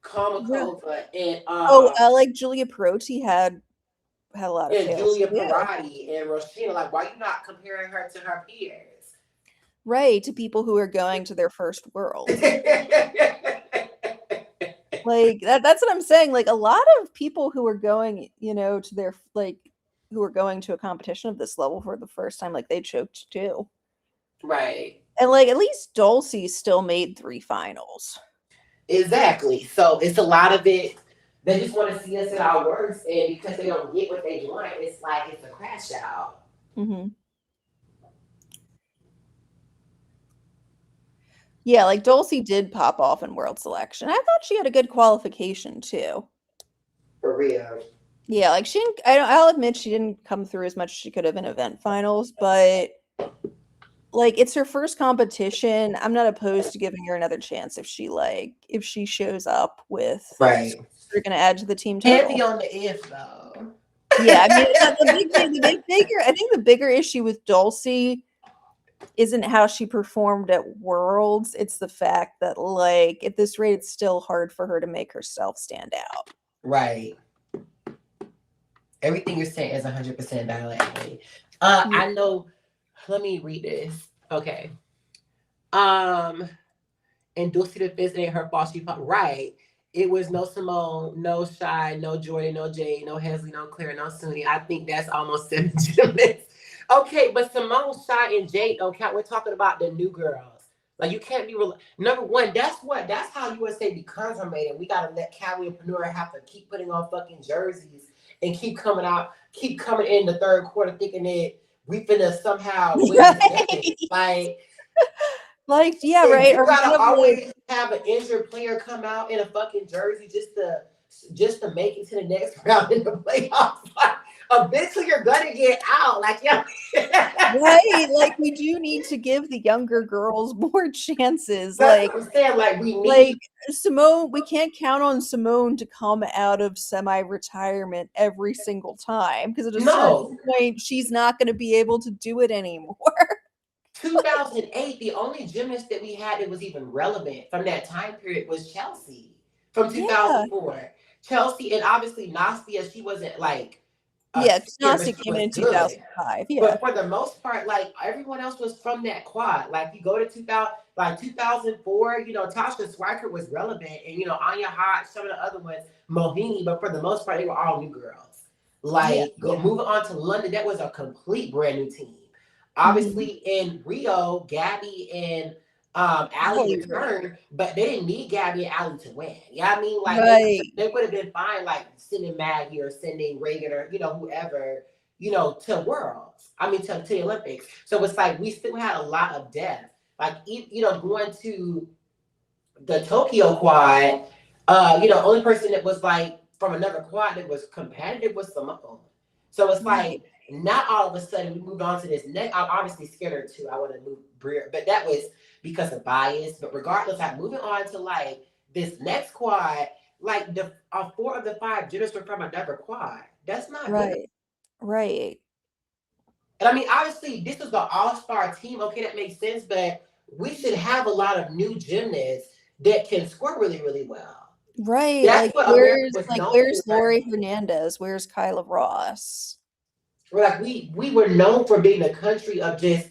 Kamakova Oh, like Julia Perotti had a lot of and fails. Julia Yeah. Parati and Roshina? Like, why you not comparing her to her peers? Right, to people who are going to their first worlds. Like that's what I'm saying. Like a lot of people who are going, to their who are going to a competition of this level for the first time, like they choked too. Right. And like at least Dulcie still made 3 finals. Exactly. So it's a lot of it. They just want to see us at our worst, and because they don't get what they want, it's like it's a crash out. Hmm. Yeah, like Dulcie did pop off in world selection. I thought she had a good qualification too. For real. Yeah, like she didn't, I'll admit she didn't come through as much as she could have in event finals, but like it's her first competition. I'm not opposed to giving her another chance if she shows up with Right. they're gonna add to the team Heavy total. on the if though. Yeah, I mean I think the bigger issue with Dulcie isn't how she performed at Worlds. It's the fact that like at this rate it's still hard for her to make herself stand out. Right. Everything you're saying is 100% valid. Yeah. I know. Let me read this. Okay. Um, and Dulcie the Fist ain't her fault. She fought right. It was no Simone, no Shy, no Jordan, no Jade, no Hesley, no Claire, no Sunny. I think that's almost 7 gymnasts. Okay, but Simone, Shy, and Jade don't count. We're talking about the new girls. Like you can't be number one. That's how USA becomes her maiden. We gotta let Callie and Panora have to keep putting on fucking jerseys and keep coming in the third quarter thinking that we finna somehow win this game. Right. Like Like, yeah, if right. you Or one gotta of the always have an injured player come out in a fucking jersey just to make it to the next round in the playoffs, like, eventually you're gonna get out. Like yeah, right, like we do need to give the younger girls more chances. that's what I'm saying. Like we Like need Simone, we can't count on Simone to come out of semi-retirement every single time because at a no. certain point she's not going to be able to do it anymore. 2008, the only gymnast that we had that was even relevant from that time period was Chelsea from Yeah. 2004. Chelsea and obviously Nastia, she wasn't like a Yeah, senior, but Nasty she came in was in good. 2005. Yeah. But for the most part, like everyone else was from that quad. Like you go to 2000, like 2004, Tasha Swiker was relevant, and Anya Hart, some of the other ones, Mohini. But for the most part, they were all new girls. Yeah. Like moving on to London, that was a complete brand new team. Hmm. Obviously in Rio, Gabby and Allie Holly were returned, but they didn't need Gabby and Allie to win. Yeah, I mean, like right, they would have been fine, like sending Maggie or sending Reagan or whoever, to Worlds. I mean, to the Olympics. So it's like we still had a lot of depth. Like going to the Tokyo quad, only person that was like from another quad that was competitive was Simone. So it's right, like not all of a sudden we moved on to this next. I'm obviously Skinner too. I want to move Breer, but that was because of bias. But regardless, like moving on to like this next quad, like the four of the five gymnasts were from another quad. That's not good. right, right, And I mean, obviously, this is the all-star team. Okay, that makes sense, but we should have a lot of new gymnasts that can score really, really well. right. That's what America was known for. Where's Lori Hernandez? Where's Kyla Ross? Like we were known for being a country of just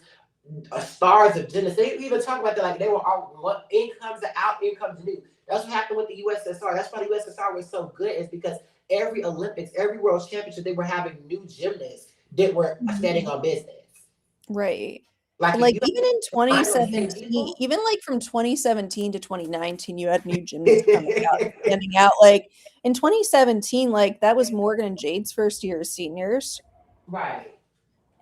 stars of gymnasts. They even talk about that like they were all what in comes out, in comes new. That's what happened with the USSR. That's why the USSR was so good, is because every Olympics, every World Championship, they were having new gymnasts that were standing Mhm. on business. Right. Like But if like you even in don't find those same 2017, people. even like from 2017 to 2019, you had new gymnasts coming out, standing out. Like in 2017, like that was Morgan and Jade's first year as seniors. Right.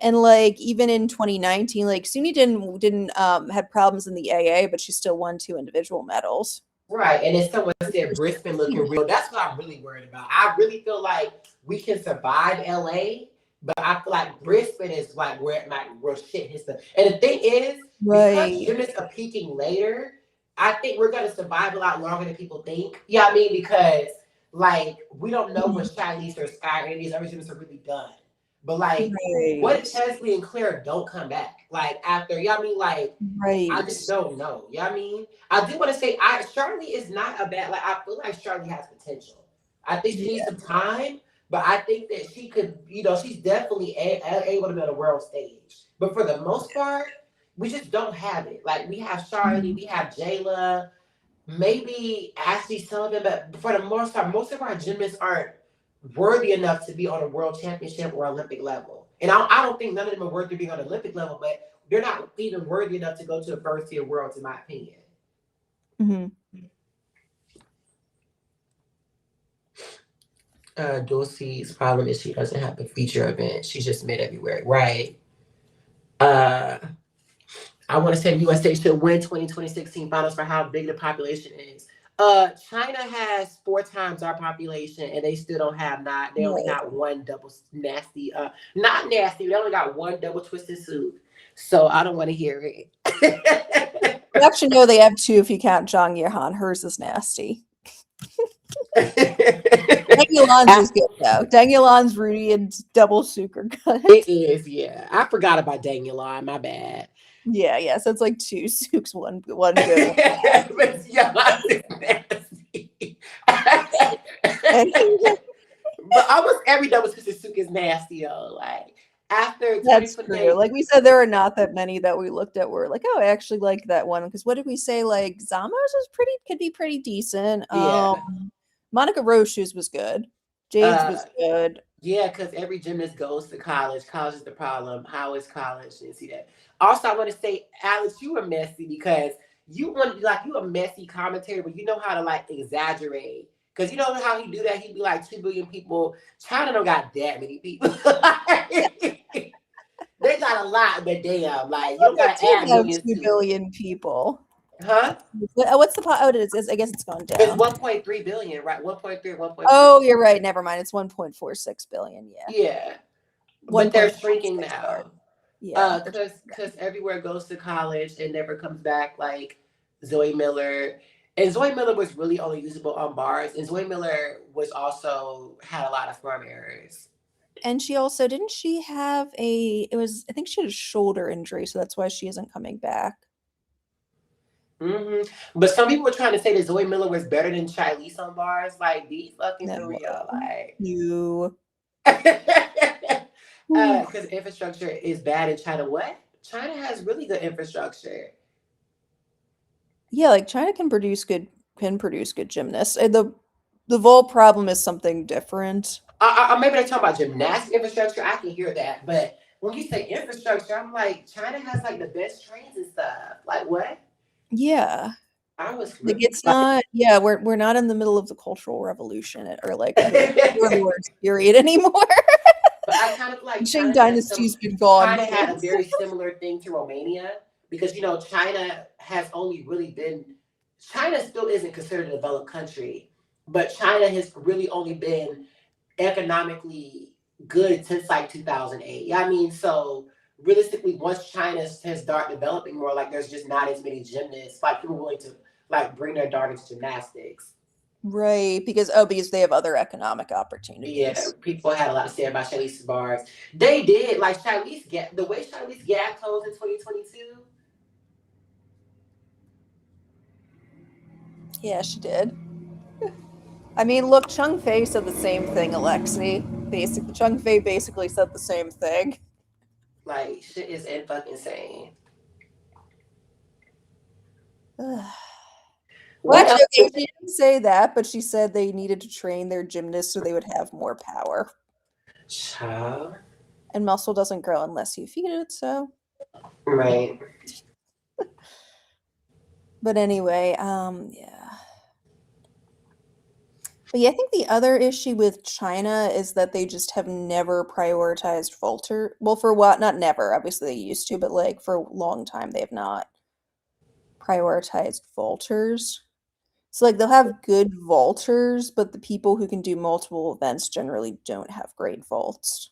And like even in 2019, like Suni didn't had problems in the AA, but she still won two individual medals. Right. And then someone said Brisbane looking real. That's what I'm really worried about. I really feel like we can survive LA, but I feel like Brisbane is like where my real shit hits the. And the thing is, because Right. gymnasts are peaking later, I think we're gonna survive a lot longer than people think. Yeah, I mean, because like we don't know when Mhm. Shilese or Sky or any of these other gymnasts are really done. But like, what if Right. Chesley and Claire don't come back? Like after, yeah, I mean, like I Right. just don't know. Yeah, I mean, I do want to say, Charlie is not a bad. Like I feel like Charlie has potential. I think she needs Yeah. some time, but I think that she could. She's definitely able to be on a world stage. But for the most part, we just don't have it. Like we have Charlie, Mhm. we have Jayla, maybe Ashley Sullivan, but for the most part, most of our gymnasts aren't worthy enough to be on a world championship or Olympic level. And I don't think none of them are worthy of being on the Olympic level, but they're not even worthy enough to go to the first tier worlds, in my opinion. Mhm. Dulcie's problem is she doesn't have a feature event. She's just mid everywhere. Right. Uh, I want to say the USA should win 2016 finals for how big the population is. China has four times our population, and they still don't have not. They only Right. got one double nasty. Not nasty. They only got one double twisted suit. So I don't want to hear it. You actually know they have two if you count Zhang Yahan. Hers is nasty. Deng Yulan's is good though. Deng Yulan's Rudy and double super good. It is, yeah. I forgot about Daniel. My bad. Yeah, yeah. So it's like two souks, one good, one But yeah, it's nasty. bad. But almost every double twisted suit is nasty though. Like after That's true. 2028, Like we said, there are not that many that we looked at were like, oh, I actually like that one. Because what did we say? Like Zamos was could be pretty decent. yeah. Monica Roche's was good. Jade's Uh was good. yeah, because every gymnast goes to college. College is the problem. How is college? Didn't see that. Also, I want to say, Alex, you were messy because you want to be like you a messy commentator, but you know how to like exaggerate. Because you know how he do that? He'd be like 2 billion people. China don't got that many people. They got a lot, but damn, like you Well, don't they gotta do add have millions two to it. billion people. Huh? What's the oh, it is. I guess it's gone It's down. 1.3 billion, right? 1.3, 1.4. Oh, you're right. Never mind. It's 1.46 billion. Yeah. Yeah. But they're shrinking 1.46, sorry. now. Yeah. They're Cause everywhere goes to college and never comes back, like Zoe Miller. And Zoe Miller was really only usable on bars. And Zoe Miller was also had a lot of form errors. and she also didn't she have I think she had a shoulder injury, so that's why she isn't coming back. But some people were trying to say that Zoe Miller was better than Charlize on bars. Like, be fucking for No. real. Like, You. because infrastructure is bad in China. What? China has really good infrastructure. Yeah, like China can produce good gymnasts. The vault problem is something different. Maybe they talk about gymnastics infrastructure. I can hear that, but when you say infrastructure, I'm like, China has like the best trains and stuff. Like what? Yeah. I was Like, really it's like, not yeah, we're not in the middle of the Cultural Revolution or, like, the Warlords period anymore. but I kind of like Qing China has some. dynasty's been gone China had a since. very similar thing to Romania because China has only really been. China still isn't considered a developed country, but China has really only been economically good since like 2008. Yeah, I mean, so realistically, once China has started developing more, like there's just not as many gymnasts, like people willing to like bring their daughters to gymnastics. Right, because they have other economic Yeah, opportunities. people had a lot to say about Charlize bars. They did like Charlize get the way Charlize Gap closed in 2022. Yeah, she did. I mean, look, Chung Fei said the same thing, Alexi. Chung Fei basically said the same thing. Like shit is in fucking insane. Well, What actually, else? okay, she didn't say that, but she said they needed to train their gymnasts so they would have more power. Child. And muscle doesn't grow unless you feed it, so. Right. But anyway, yeah. But yeah, I think the other issue with China is that they just have never prioritized vaulter. Well, for what? Not never. Obviously, they used to, but like for a long time, they have not prioritized vaulters. So like they'll have good vaulters, but the people who can do multiple events generally don't have great vaults.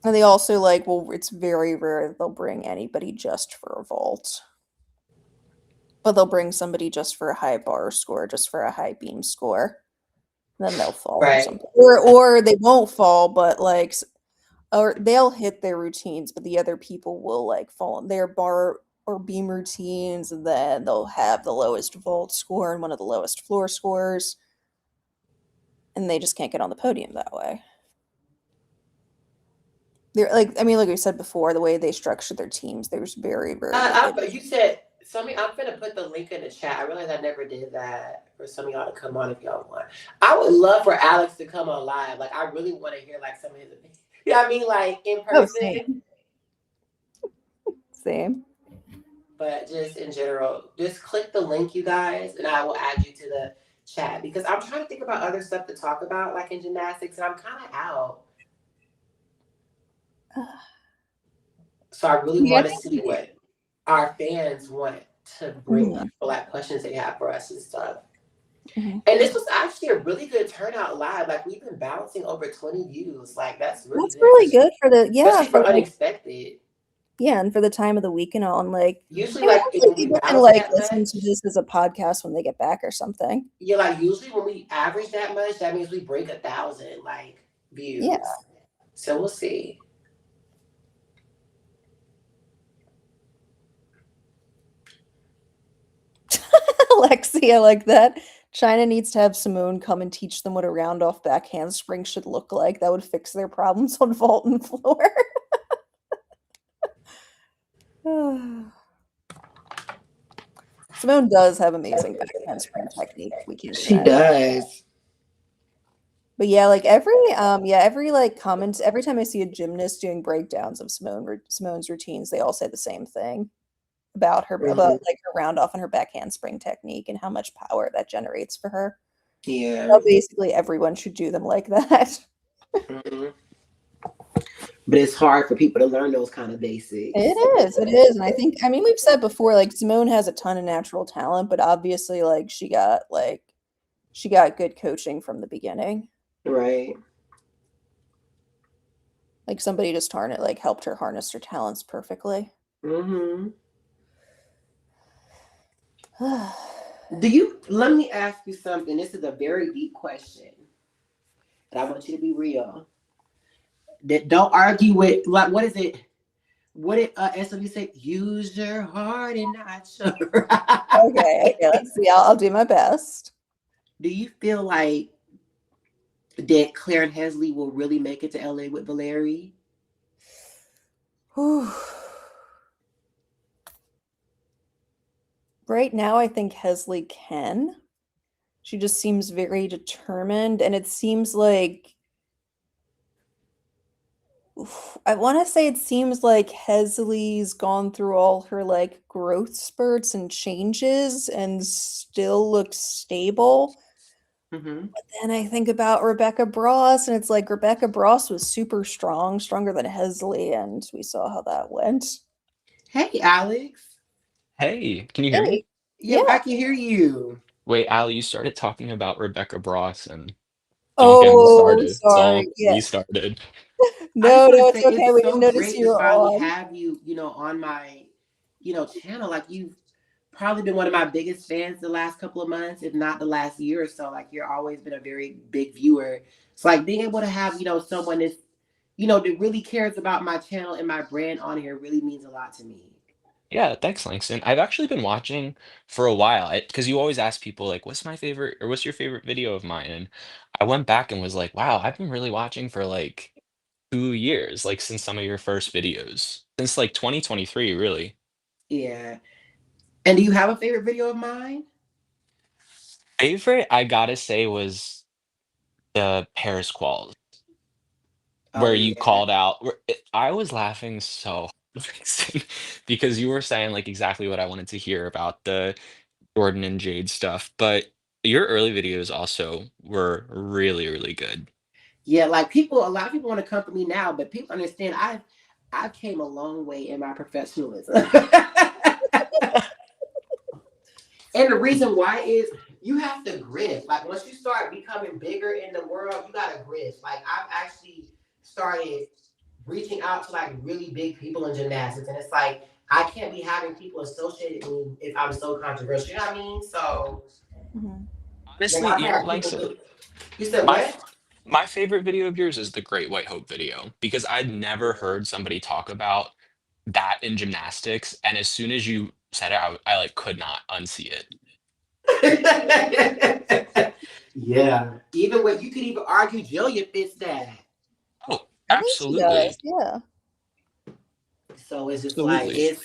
And they also like, well, it's very rare that they'll bring anybody just for a vault. But they'll bring somebody just for a high bar score, just for a high beam score. And then they'll fall or Right. something. Or they won't fall, but like or they'll hit their routines, but the other people will like fall in their bar or beam routines, and then they'll have the lowest vault score and one of the lowest floor scores, and they just can't get on the podium that way. They're like, I mean, like we said before, the way they structure their teams, there's very, very limited. You said so. I'm gonna put the link in the chat. I realized I never did that for some of y'all to come on if y'all want. I would love for Alex to come on live. Like I really want to hear like some of his opinions. You know what I mean? Like in Oh, person, same, same. but just in general. Just click the link, you guys, and I will add you to the chat because I'm trying to think about other stuff to talk about, like in gymnastics, and I'm kind of out. So I really Yeah, I want to think see what our fans want to bring up, mhm, or like questions they have for us and stuff. mhm. And this was actually a really good turnout live. Like we've been bouncing over 20 views. Like that's really That's good, really good for the yeah especially for for like unexpected. yeah and for the time of the week and all and like Usually, maybe like hopefully when we people can bounce like that listen to much, this as a podcast when they get back or something. yeah, like usually when we average that much, that means we break 1,000 like Yeah. views. So we'll see. Alexi, I like that. China needs to have Simone come and teach them what a round off back handspring should look like. That would fix their problems on vault and floor. Simone does have amazing back handspring technique. We can't She deny that. does. But yeah, like every like comment every time I see a gymnast doing breakdowns of Simone's routines, they all say the same thing about Mhm. like her round off and her back handspring technique and how much power that generates for her. Yeah. So basically everyone should do them like that. Mhm. But it's hard for people to learn those kind of basics. It is, and I mean, we've said before, like, Simone has a ton of natural talent, but obviously, like, she got good coaching from the beginning. Right. Like, somebody just like, helped her harness her talents perfectly. Hmm. Do you, let me ask you something. This is a very deep question. And I want you to be real. That don't argue with like what is it? What did SW say? Use your heart and not your Okay, right. let's see, I'll do my best. Do you feel like that Claire and Hesley will really make it to LA with Valeri? Whew. Right now, I think Hesley can. She just seems very determined, and it seems like I want to say it seems like Hesley's gone through all her like growth spurts and changes and still looks stable. Hmm. Then I think about Rebecca Bross, and it's like Rebecca Bross was super strong, stronger than Hesley, and we saw how that went. Hey, Alex. Hey, can you hear me? Hey, Yep, yeah. I can hear you. Wait, Ali, you started talking about Rebecca Bross and don't get me Oh, started. sorry. Don't get Yeah. me started. I just No, want no, to it's say okay. it's We didn't so notice great you to were finally on. have you, on my, channel. Like you've probably been one of my biggest fans the last couple of months, if not the last year or so. Like you're always been a very big viewer. So like being able to have, someone that's, that really cares about my channel and my brand on here really means a lot to me. Yeah, thanks, Langston. I've actually been watching for a while because you always ask people like, "What's my favorite?" or "What's your favorite video of mine?" And I went back and was like, "Wow, I've been really watching for like 2 years, like since some of your first videos, since like 2023, really." Yeah. And do you have a favorite video of mine? Favorite, I gotta say, was the Paris qual. Oh Where you yeah. called out I was laughing so hard because you were saying, like, exactly what I wanted to hear about the Jordan and Jade stuff, but your early videos also were really, really good. Yeah, like a lot of people want to come for me now, but people understand I've came a long way in my professionalism. And the reason why is you have to grift. Like once you start becoming bigger in the world, you gotta grift. Like I've actually started reaching out to like really big people in gymnastics, and it's like I can't be having people associated with me if I'm so controversial. You know what I mean? So Mhm. like Honestly, I've had people. Langston, You said my what? f my favorite video of yours is the Great White Hope video because I'd never heard somebody talk about that in gymnastics, and as soon as you said it, I, like, could not unsee it. Yeah. Even when you could even argue Jillian fits that. Oh, I think she does. absolutely. Yeah. So it's just like Absolutely. it's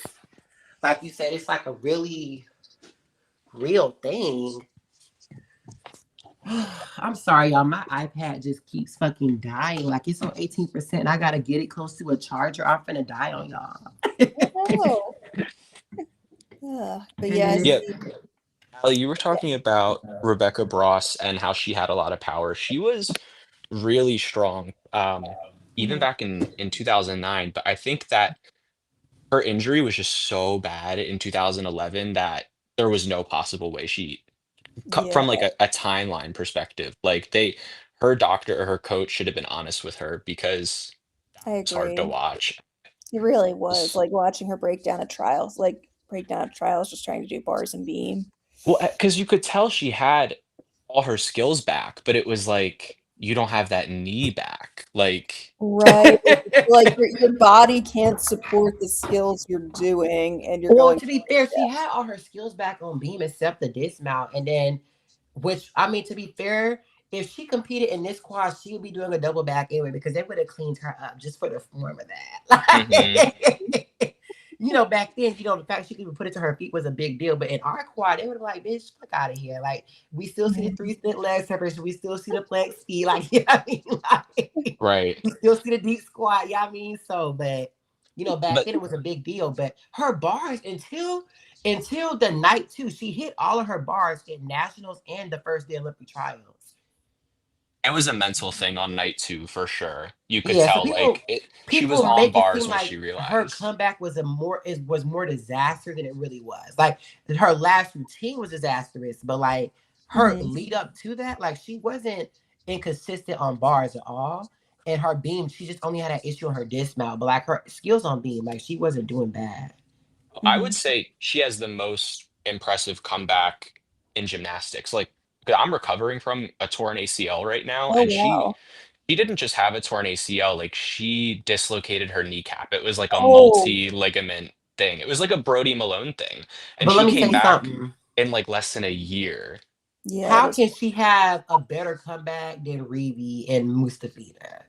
like you said, it's like a really real thing. I'm sorry, y'all. My iPad just keeps fucking dying. Like it's on 18%. I gotta get it close to a charger. I'm finna die on y'all. Oh, yeah. But yeah, I Yeah, see. Ali, you were talking about Rebecca Bross and how she had a lot of power. She was really strong, even Mhm. back in 2009. But I think that her injury was just so bad in 2011 that there was no possible way she, Yeah, from like a timeline perspective, like her doctor or her coach should have been honest with her because I it's hard to agree. watch. It really was S- like watching her break down at trials, just trying to do bars and beam. Well, because you could tell she had all her skills back, but it was like you don't have that knee back. Like, Right. Like your body can't support the skills you're doing, and you're Well, going. to be fair, she had all her skills back on beam except the dismount, and then, which I mean, to be fair, if she competed in this quad, she would be doing a double back anyway because they would have cleaned her up just for the form of that. mhm, Like, back then, the fact she could even put it to her feet was a big deal. But in our quad, they would have like, bitch, fuck out of here. Like, we still see the Mhm. 3 split leg separation, we still see the flex ski, like, you know what I mean? Like, right. we still see the deep squat, you know what I mean? So, but back But then it was a big deal. But her bars until the night too, she hit all of her bars at nationals and the first day Olympic trials. it was a mental thing on night two for sure. You could Yeah, so tell people like she was people on make it seem bars when like she her realized. comeback was more disaster than it really was. Like her last routine was disastrous, but like her Mhm. lead up to that, like she wasn't inconsistent on bars at all. And her beam, she just only had that issue on her dismount, but like her skills on beam, like she wasn't doing bad. I would Mhm. say she has the most impressive comeback in gymnastics. Like, 'cause I'm recovering from a torn ACL right now, Oh and wow. she didn't just have a torn ACL, like she dislocated her kneecap. It was like a Oh multi-ligament thing. It was like a Brody Malone thing. And But she let me came say back something. in like less than a year. yeah, How that's can she have a better comeback than Reeve and Mustafida?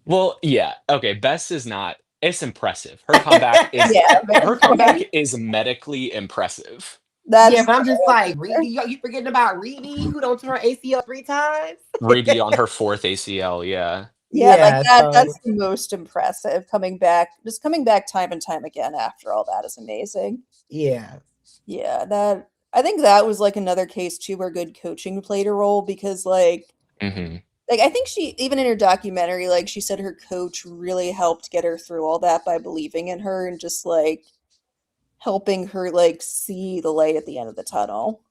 Well, yeah. Okay, best is not it's impressive. Her comeback is yeah, very her comeback is medically impressive. Yeah, That's but I'm just like, Reedy, you forgetting about Reedy, who don't turn ACL 3 times? Reedy on her fourth ACL, yeah. yeah, like Yeah, that's so the most impressive. Coming back, just coming back time and time again after all that is amazing. yeah. Yeah, that I think that was like another case too where good coaching played a role because Hmm. like I think she even in her documentary, like she said her coach really helped get her through all that by believing in her and just like helping her like see the light at the end of the tunnel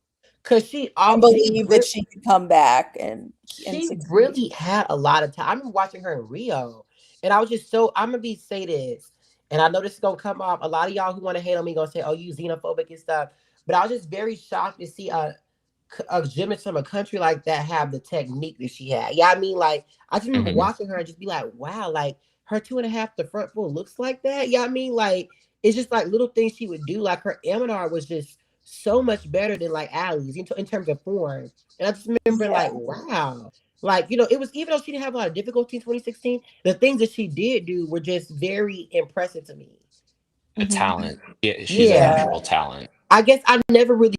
Cause and believe that she could come back and she succeed. really had a lot of time. I remember watching her in Rio, and I was just so I'm gonna be say this, and I know this is gonna come off. A lot of y'all who want to hate on me gonna say, "Oh, you xenophobic and stuff," but I was just very shocked to see a gymnast from a country like that have the technique that she had. Yeah, I mean, like I just remember Hmm. watching her and just be like, "Wow, like her 2.5 the front full looks like that." Yeah, I mean, like it's just like little things she would do. Like her Eminar was just so much better than like Allie's in terms of form. And I just remember Yeah. like, wow. Like, it was even though she didn't have a lot of difficulty in 2016, the things that she did do were just very impressive to me. A Mhm. talent. Yeah, she's a Yeah. natural talent. I guess I never really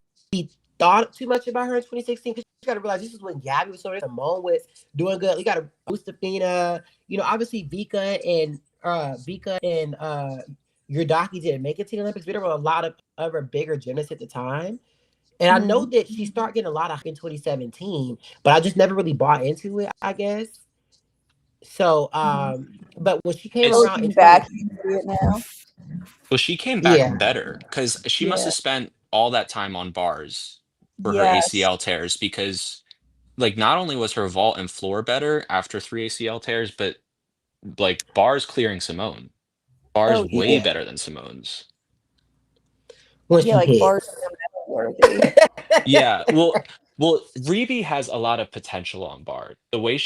thought too much about her in 2016 because you got to realize this is when Gabby was so there, Simone was doing good. You got to Mustafina, obviously Vika and Yurdaki didn't make it to the Olympics, but there were a lot of other bigger gymnasts at the time. And I know Mhm. that she started getting a lot of in 2017, but I just never really bought into it, I guess. So, Mhm. but when she came It's around in Looking 20, back, you can see it now. Well, she came back yeah, better because she must Yeah. have spent all that time on bars for her Yes. ACL tears because, like, not only was her vault and floor better after 3 ACL tears, but, like, bars clearing Simone. Bars Oh way yeah. yeah, better than Simone's. when Yeah, she like bars hits. are worthy. Yeah, well, Rebbie has a lot of potential on bar. The way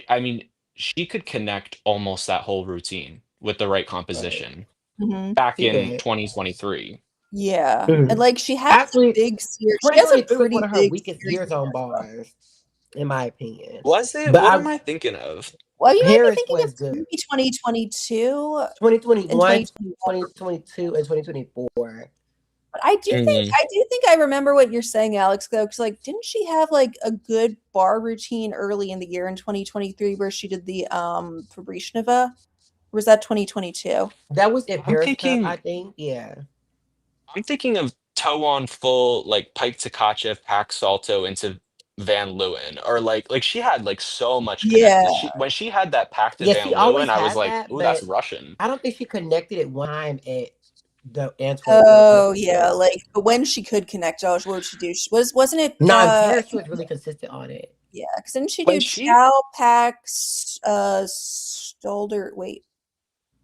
I mean, she could connect almost that whole routine with the right Right. composition Mhm. back She in could. 2023. Yeah, and Mhm. like she has a Actually, big series. She has a 2023 was one pretty of her big weakest series years of on Tesla. bars, in my opinion. Was it? But What am I thinking of? Well, you might be Paris thinking of was good. maybe 2022 and 2021, 2021. 2022, and 2024. But Mhm. I do think I remember what you're saying, Alex, though, because like didn't she have like a good bar routine early in the year in 2023 where she did the Fabrichnova? Or was that 2022? That was at I'm Paris Cup, I thinking think. Yeah. I'm thinking of toe on full, like, Pike Tkachev, Pack Salto into Van Leeuwen, or, like she had, like, so much Yeah. connected. When she had that pack to Yeah, Van she Leeuwen, always I was had like, that, "Ooh, that's but Russian." I don't think she connected at one time at the Antwerp Oh Olympics. yeah, like but when she could connect, oh, what would she do? She wasn't it No, in Paris, she was really consistent on it. yeah, because didn't she When do she Chow Pax Stolder wait,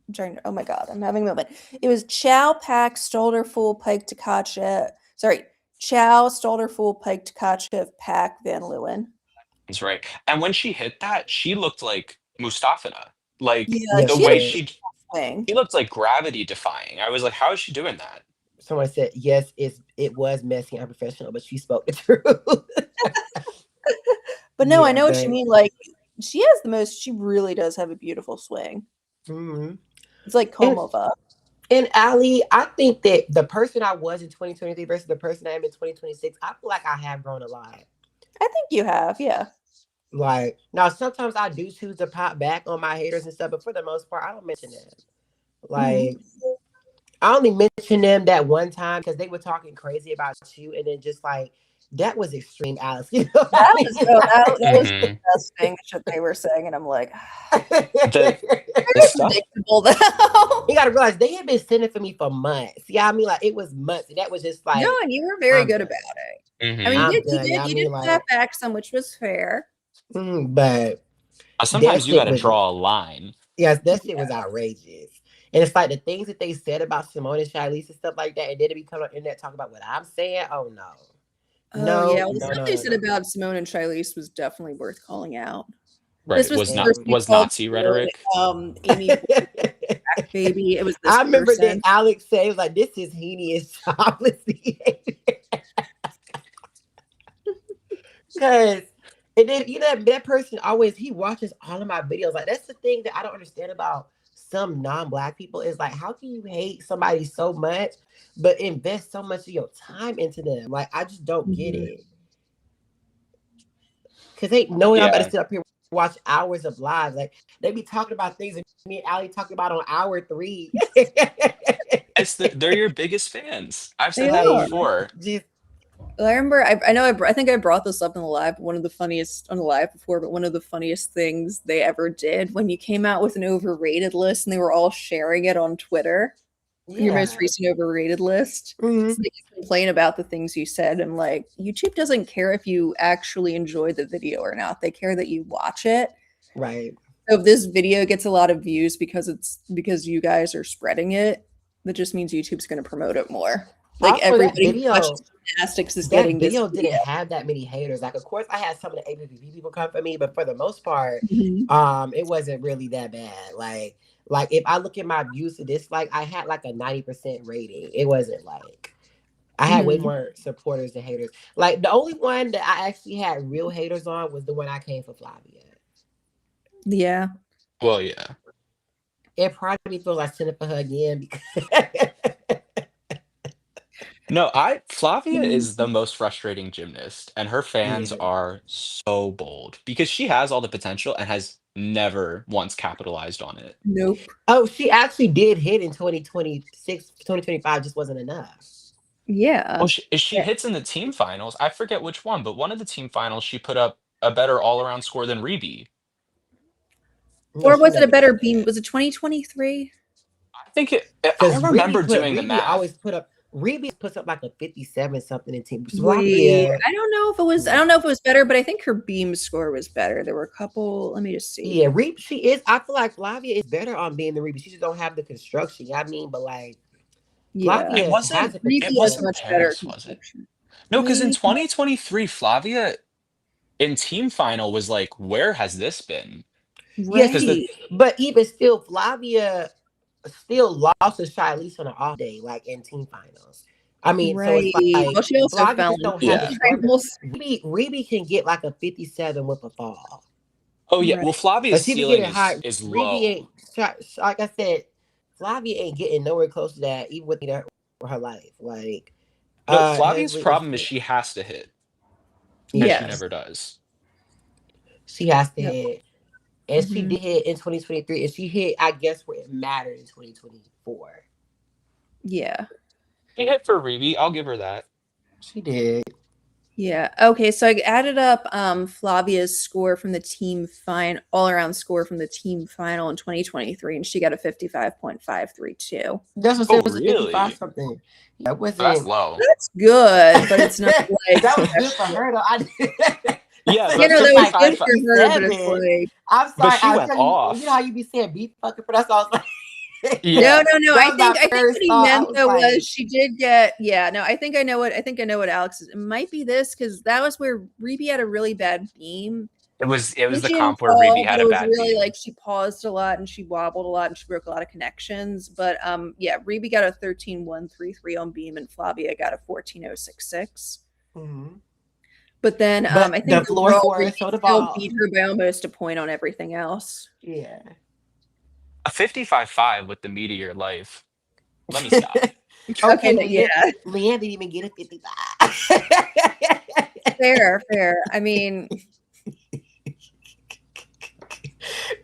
I'm trying to oh my god, I'm having a moment. It was Chow Pax Stolder Full Pike Tkachev sorry, Chow Stolder Full Pike Tkachev Pack Van Leeuwen. That's right, and when she hit that, she looked like Mustafina. Like, Yeah, like Yes, the she she had way a did. beautiful swing. she looked like gravity defying. I was like, "How is she doing that?" Someone said yes, it was messy and unprofessional, but she spoke the truth. But no, I Yeah, know what you but mean. Like she has the most she really does have a beautiful swing. mhm. It's like and Komova. and Ali, I think that the person I was in 2023 versus the person I am in 2026, I feel like I have grown a lot. I think you have, yeah. Like now, sometimes I do choose to pop back on my haters and stuff, but for the most part, I don't mention them. Mhm. Like I only mentioned them that one time because they were talking crazy about you, and then just like that was extreme, Alice. You know what I That was mean? oh, that was Mhm. disgusting, the shit they were saying, and I'm like, The the very stuff predictable though. you gotta realize they had been sending for me for months. Yeah, I mean, like it was months, and that was just No, like, and you were very I'm good done. about it. I mean, Mhm. I'm done. Yeah, I you did mean, clap like, back some, which was fair. but that Sometimes you shit gotta was, draw a line. yes, that shit Yeah. was outrageous. And it's like the things that they said about Simone and Shilese and stuff like that, and then to be coming on the internet talking about what I'm saying. Oh no, Oh yeah, no, well, the no, stuff no, they no, said no. about Simone and Charlize was definitely worth calling out. Right, This was the Yeah. person who was called Nazi Simone, rhetoric. Amy Black baby. It was this I remember that person. Alex said, like, this is heinous jobless behavior. Because, and then, that person always, he watches all of my videos. Like, that's the thing that I don't understand about some non-black people is like, how can you hate somebody so much, but invest so much of your time into them? Like, I just don't get Mhm. it. Cause ain't no way I'm about to Yeah. sit up here watch hours of lives. Like they be talking about things that me and Allie talking about on hour 3. They're your biggest fans. I've They said that are. Like, before. just I remember. I know. I think I brought this up in the live. One of the funniest on the live before, but one of the funniest things they ever did when you came out with an overrated list, and they were all sharing it on Twitter. Your most yeah. recent overrated list. Hmm. So they could complain about the things you said, and like YouTube doesn't care if you actually enjoy the video or not. They care that you watch it. Right. So if this video gets a lot of views because you guys are spreading it, that just means YouTube's going to promote it more. Like Also, everybody who watches gymnastics is that getting this video video. didn't have that many haters. Like, of course, I had some of the ABP people come for me, but for the most part, Mhm. it wasn't really that bad. Like if I look at my views to dislike, I had like a 90% rating. It wasn't like I had way Mhm. more supporters than haters. Like the only one that I actually had real haters on was the one I came for Flavia. Yeah. Well, yeah. It probably feels like sending for her again because No, Flavia Mhm. is the most frustrating gymnast, and her fans yeah. are so bold because she has all the potential and has never once capitalized on it. Nope. Oh, she actually did hit in 2026, 2025 just wasn't enough. Yeah. Well, she hits in the team finals. I forget which one, but one of the team finals, she put up a better all-around score than Reeby. No, Or she was it a never did better beam? that. Was it 2023? I think I Because remember doing the Reeby always math. put up Reeby puts up like a 57 something in team. Wait, Flavia, I don't know if it was. I yeah. don't know if it was better, but I think her beam score was better. There were a couple. Let me just see. Yeah, Reeb, she is. I feel like Flavia is better on being the Reeby. She just don't have the construction. You know what I mean? But like Yeah, It Flavia has wasn't the it Reeby has potential. wasn't much better Paris, was it? construction. No, because in Wait, 2023, Flavia in team final was like, where has this been? Yeah, Because she. the right, But even still, Flavia still lost to Shilese on an off day, like in team finals. I mean, so it's right. Well, like she also Flavia fell just in don't have the yeah. stamina. finals. Reeby can get like a 57 with a fall. Oh yeah. Right. Well, Like Flavia's she be ceiling getting high. is Reeby low. ain't like I said. Flavia ain't getting nowhere close to that, even with her life. Like, No, has Flavia's been. problem is she has to hit, and Yeah, she Yes. never does. she has to Yep. hit, and she Hmm. did hit in 2023, and she hit, I guess, where it mattered in 2024. Yeah. She hit for Reeby. I'll give her that. She did. Yeah. Okay. So I added up Flavia's score from the team fine all around score from the team final in 2023, and she got a 55.532. That's what Oh, it was, a 55 really? something. Yeah, it That's wasn't. low. That's good, but it's not like That was good for her though. Yeah, So you but know, it's that was like good 55. for her, but it's 57. like I'm But sorry. she I was went telling you, you know how off. you be saying beat fucking for that. So I was like, no, Yeah. no, no. that I was think my I think what first he thought. I meant was though was like, she did get yeah. No, I think I know what Alex is. It might be this because that was where Reeby had a really bad beam. It was the She didn't comp where Reeby fall, had but a it was bad really beam. like she paused a lot and she wobbled a lot and she broke a lot of connections. But yeah, Reeby got a 13.133 on beam and Flavia got a 14.066. mhm. But then But I the think floor overall score Reeby is so the still ball. beat her by almost a point on everything else. Yeah. A 55.5 with the meteor life. Let me stop. Okay, Okay, yeah, Leanne didn't even get a 55. fair, fair. I mean,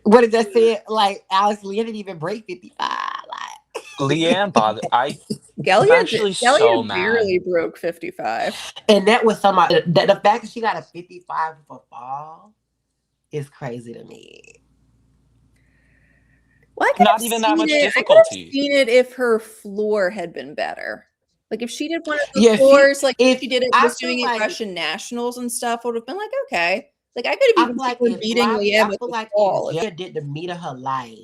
What did that say? Like Alex Leanne didn't even break 55. Like Leanne bothered. I'm actually so Galia mad. barely broke 55. and that was somebody the fact that she got a 55 for fall is crazy to me. Well, I could Not have even that seen much it. I could have difficulty. seen it if her floor had been better. Like if she did one of the Yeah, floors, like if she did it, I was feel doing it like Russian nationals and stuff, would have been like, okay. Like I could have I even feel seen like her if beating Flavia, Liam I with feel the like if fall. Jaya did the meet of her life,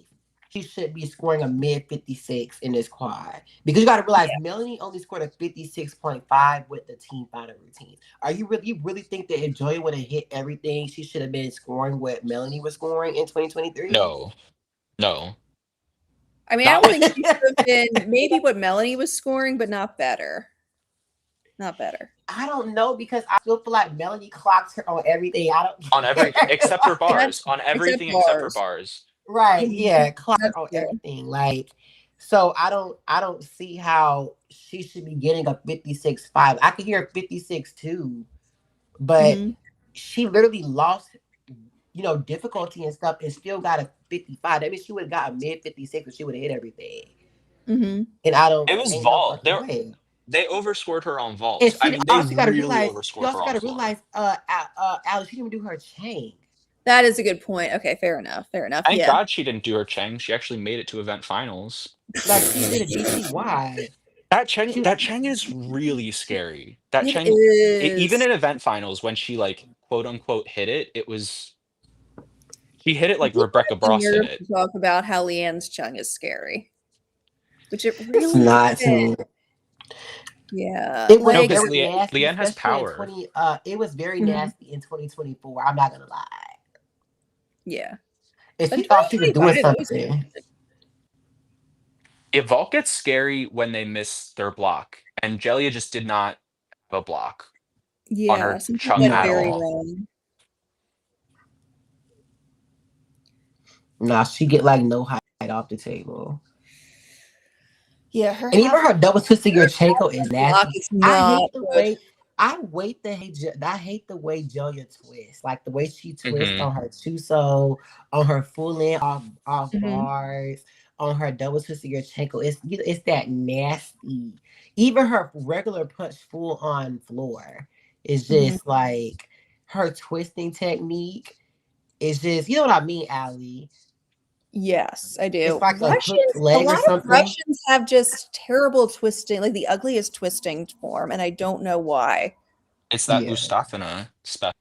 she should be scoring a mid 56 in this quad. Because you gotta realize Yeah. Melanie only scored a 56.5 with the team final routine. Are you really think that if Joy would have hit everything, she should have been scoring what Melanie was scoring in 2023? No, no. I mean, I That don't was think she should have been maybe what Melanie was scoring, but not better. Not better. I don't know because I still feel like Melanie clocks her on everything. I don't on everything except for care. bars. On Except everything except for bars. bars. Right, Mhm. yeah, clock That's her on true. everything. Like, so I don't see how she should be getting a 56.5. I could hear 56.2, but Mhm. she literally lost, difficulty and stuff and still got a 55. That means she would have got a mid 56 if she would have hit everything. Mhm. And I don't It was ain't no vault. fucking way. They overscored her on And vault. I she mean, they also got to really realize, overscored her on floor. Alex, she didn't even do her chain. That is a good point. Okay, fair enough. Fair enough. Thank Yeah. God she didn't do her Cheng. She actually made it to event finals. Like she did a DCY. She That Cheng is really scary. That It Cheng, even is. in event finals, when she like quote unquote hit it, she hit it like People Rebecca have the Bross hit nerve it. to talk about how Leanne's Chung is scary, which it it's really not to isn't. me. Yeah, It was No, like because very nasty, Leanne has especially in power. 20. It was very Mhm. nasty in 2024. I'm not gonna lie. Yeah, And but she in thought she was doing 2025, it was something. If vault gets scary when they miss their block, and Jelia just did not have a block on yeah, her something Chung went at very No, all. wrong. nah, she get like no height off the table. Yeah, her And even half her double twisted your Chaco is block nasty. is I not hate the good. way I hate the way Julia twists. Like the way she twists Hmm. on her Chuso, on her full in off Mhm. bars, on her double twisted your Chaco. It's that nasty. Even her regular punch full on floor is Mhm. just like her twisting technique is just, you know what I mean, Allie? Yes, I It's do. like a hooked Russians, a leg or lot of something. Russians have just terrible twisting, like the ugliest twisting form, and I don't know why. It's that Yeah. Mustafina special.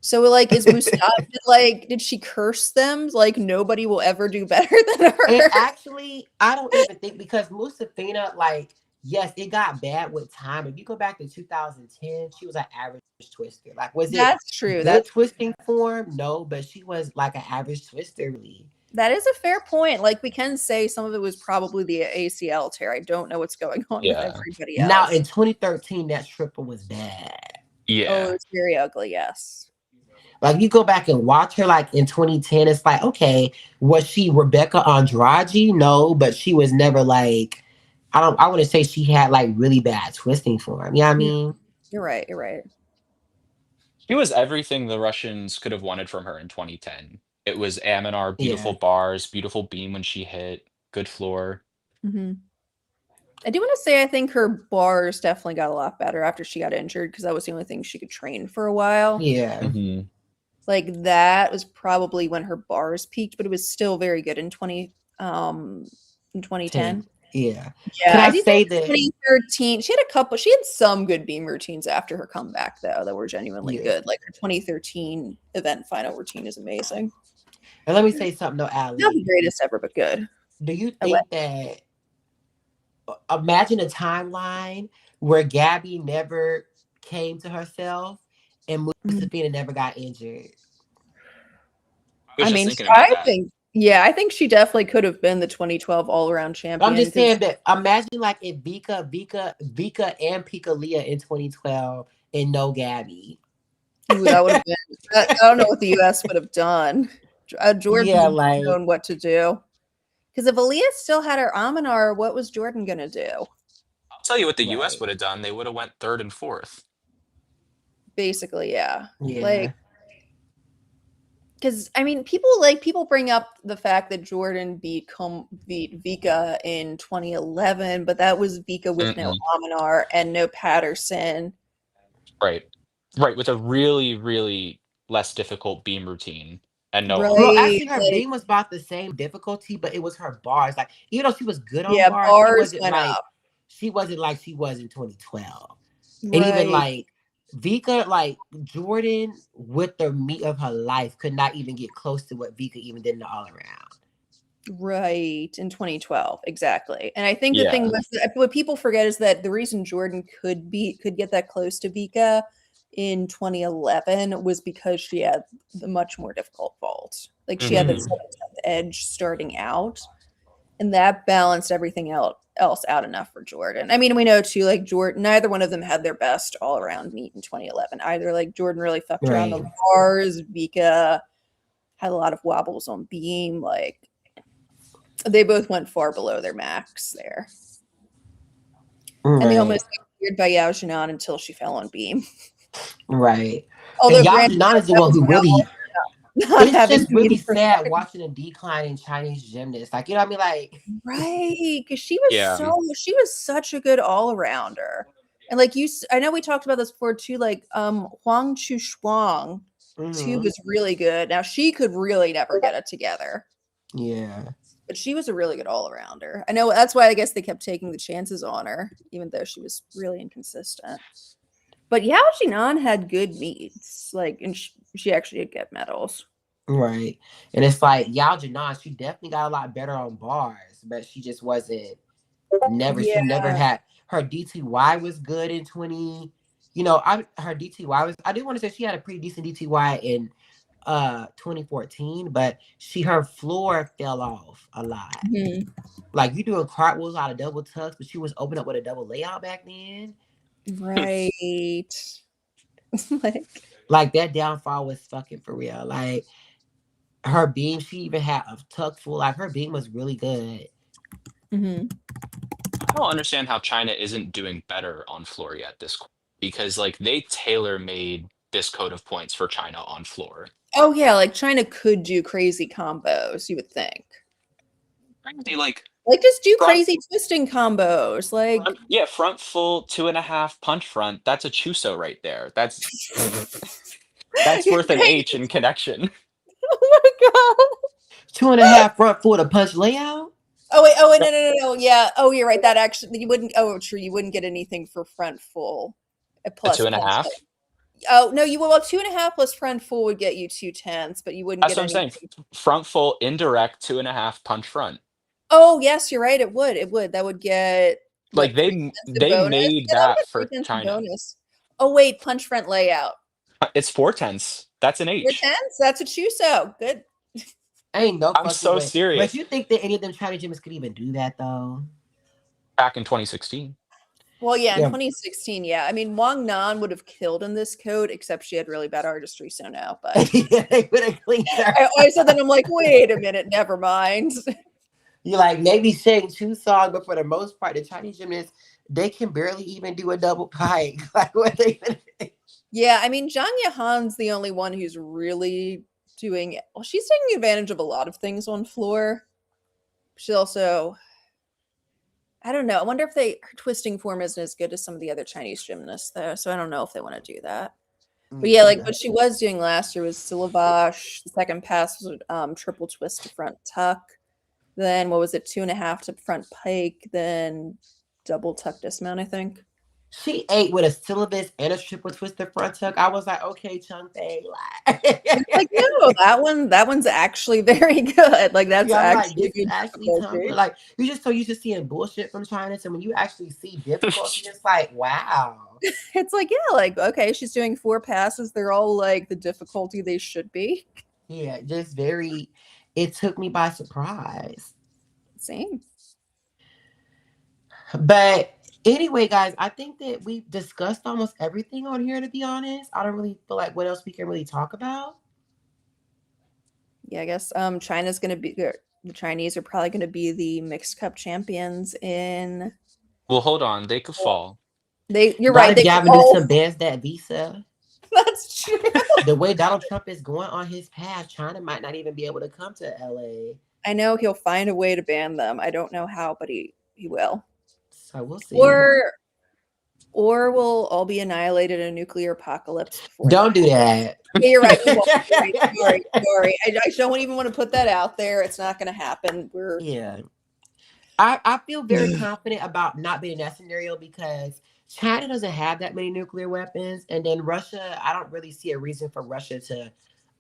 So, like, is Mustafa like? Did she curse them? Like, nobody will ever do better than And her. actually, I don't even think because Musafina, like, yes, it got bad with time. If you go back to 2010, she was an average twister. Like, was it That's true. good twisting form? No, but she was like an average twister, really. That is a fair point. Like, we can say some of it was probably the ACL tear. I don't know what's going on with Yeah. everybody Now, else. in 2013, that triple was bad. Oh, Yeah. it's very ugly. Yes. Like, you go back and watch her, like, in 2010, it's like, okay, was she Rebecca Andrade? No, but she was never like, I wouldn't say she had, like, really bad twisting form. You know what I No, mean? you're right. You're right. She was everything the Russians could have wanted from her in 2010. It was Aminar, beautiful Yeah. bars, beautiful beam when she hit, good floor. Hmm. I do want to say I think her bars definitely got a lot better after she got injured because that was the only thing she could train for a while. Yeah. Hmm. Like that was probably when her bars peaked, but it was still very good in 10. 2010. Yeah. Can Yeah, I I do think say that? 2013, she had some good beam routines after her comeback though that were genuinely Yeah. good. Like her 2013 event final routine is amazing. And let me say something though, Not the Ali. greatest ever, but good. Do you I like. think that imagine a timeline where Gabby never came to herself and Mhm. Musafina never got injured? I was I just mean, thinking about that. yeah, I think she definitely could have been the 2012 all-around I'm champion just because saying that imagine like if Vika and Pika Leah in 2012 and no Gabby. ooh, that would have been. I don't know what the U.S. would have done. Jordan Yeah, would have like known what to do. Because if Aaliyah still had her Aminar, what was Jordan gonna do? I'll tell you what the US right. would have done. They would have went third and fourth. Basically, yeah. Yeah. Like, because I mean, people bring up the fact that Jordan beat Vika in 2011, but that was Vika with no Mm-mm. Aminar and no Patterson. Right. Right. With a really, really less difficult beam routine and no No, Right. Aminar. actually, her Like, beam was about the same difficulty, but it was her bars. Like, even though she was good on yeah, bars, bars went up. she wasn't like she was in 2012. And even Right. like Vika, like Jordan, with the meat of her life, could not even get close to what Vika even did in the all around. Right, in 2012, exactly. And I think the thing Yeah. was what people forget is that the reason Jordan could get that close to Vika in 2011 was because she had the much more difficult vault. Like she had that Hmm. 7/10 edge starting out, and that balanced everything else out enough for Jordan. I mean, we know too, like Jordan, neither one of them had their best all around meet in 2011 either. Like Jordan really fucked around Right. on the bars, Vika had a lot of wobbles on beam. Like they both went far below their max there. And they Right. almost got cleared by Yao Jinan until she fell on beam. Right. And Although Yao granted, Jinan is the that one was who really, not it's having just really beam sad watching a decline in Chinese gymnasts. Like, you know what I mean? Like, right, because Yeah. she was such a good all-arounder. And like I know we talked about this before too, like Huang Shuang too was really good. Now she could really never get it together. yeah. But she was a really good all-arounder. I know that's why I guess they kept taking the chances on her, even though she was really inconsistent. But Yao Jinan had good meets, like, and she actually did get medals. Right. And it's like Yao Jinan, she definitely got a lot better on bars, but she just wasn't Yeah. she never had her DTY was good in 20. Her DTY was, I do want to say she had a pretty decent DTY in 2014, but her floor fell off a lot. Mm-hmm. Like you doing cartwheels out of double tucks, but she was open up with a double layout back then. Right. Like that downfall was fucking for real. Like her beam, she even had a tuck full. Like her beam was really good. Mm-hmm. I don't understand how China isn't doing better on floor yet because like they tailor made this code of points for China on floor. Oh yeah, like China could do crazy combos, you would think. Crazy, like Just do front, crazy twisting combos. Like yeah, front full 2.5 punch front. That's a Chuso right there. That's worth an H in connection. Oh my god. 2.5 front foot of punch layout. Oh wait, no. Yeah. Oh, you're right. That actually you wouldn't. Oh, true. You wouldn't get anything for front full, A plus two and a punch. half. Oh no, you would. Well, 2.5 plus front full would get you 2/10, but you wouldn't That's get what I'm saying. anything. Front full indirect 2.5 punch front. Oh yes, you're right. It would. It would. That would get Like what 3/10 in they bonus? made Yeah, that would that get for 3/10 in China. bonus. Oh wait, punch front layout. It's 4/10. That's an H. 4/10. That's a Chuso. Good. Ain't no I'm fucking so way. But serious. you think that any of them China gymnasts could even do that though? Back in 2016. Well, yeah, in Yeah. 2016, yeah. I mean, Wang Nan would have killed in this code, except she had really bad artistry, so no. But Yeah, they would have cleaned her. I said that I'm like, wait a minute, never mind. You like maybe Shang Chu song, but for the most part, the Chinese gymnasts they can barely even do a double pike. Like what they. Yeah, I mean, Zhang Yahan's the only one who's really doing it. Well, she's taking advantage of a lot of things on floor. She also, I don't know. I wonder if her twisting form isn't as good as some of the other Chinese gymnasts, though. So I don't know if they want to do that. But yeah, like what she was doing last year was syllabage. The second pass was triple twist to front tuck. Then what was it, 2.5 to front pike, then double tuck dismount, I think. She ate with a syllabus and a triple twister front tuck. I was like, okay, Chung Fei. Like, no, that one's actually very good. Like that's Yeah, I'm like, actually this a is good actually difficulty. something. Like, you just so used to seeing bullshit from China. So when you actually see difficulty, it's like, wow. It's like, yeah, like, okay, she's doing 4 passes. They're all like the difficulty they should be. Yeah, just very, it took me by surprise. Same. But anyway, guys, I think that we've discussed almost everything on here, to be honest. I don't really feel like what else we can really talk about. Yeah, I guess China's gonna be the Chinese are probably gonna be the mixed cup champions in Well, hold on. They could fall. you're Not right, if they could Gavin all Newsom bans that visa. that's true. The way Donald Trump is going on his path, China might not even be able to come to LA. I know he'll find a way to ban them. I don't know how, but he will. So we'll see. Or we'll all be annihilated in a nuclear apocalypse before Don't do that. Yeah, you're right. Sorry. I don't even want to put that out there. It's not going to happen. Yeah. I feel very confident about not being in that scenario because China doesn't have that many nuclear weapons. And then Russia, I don't really see a reason for Russia to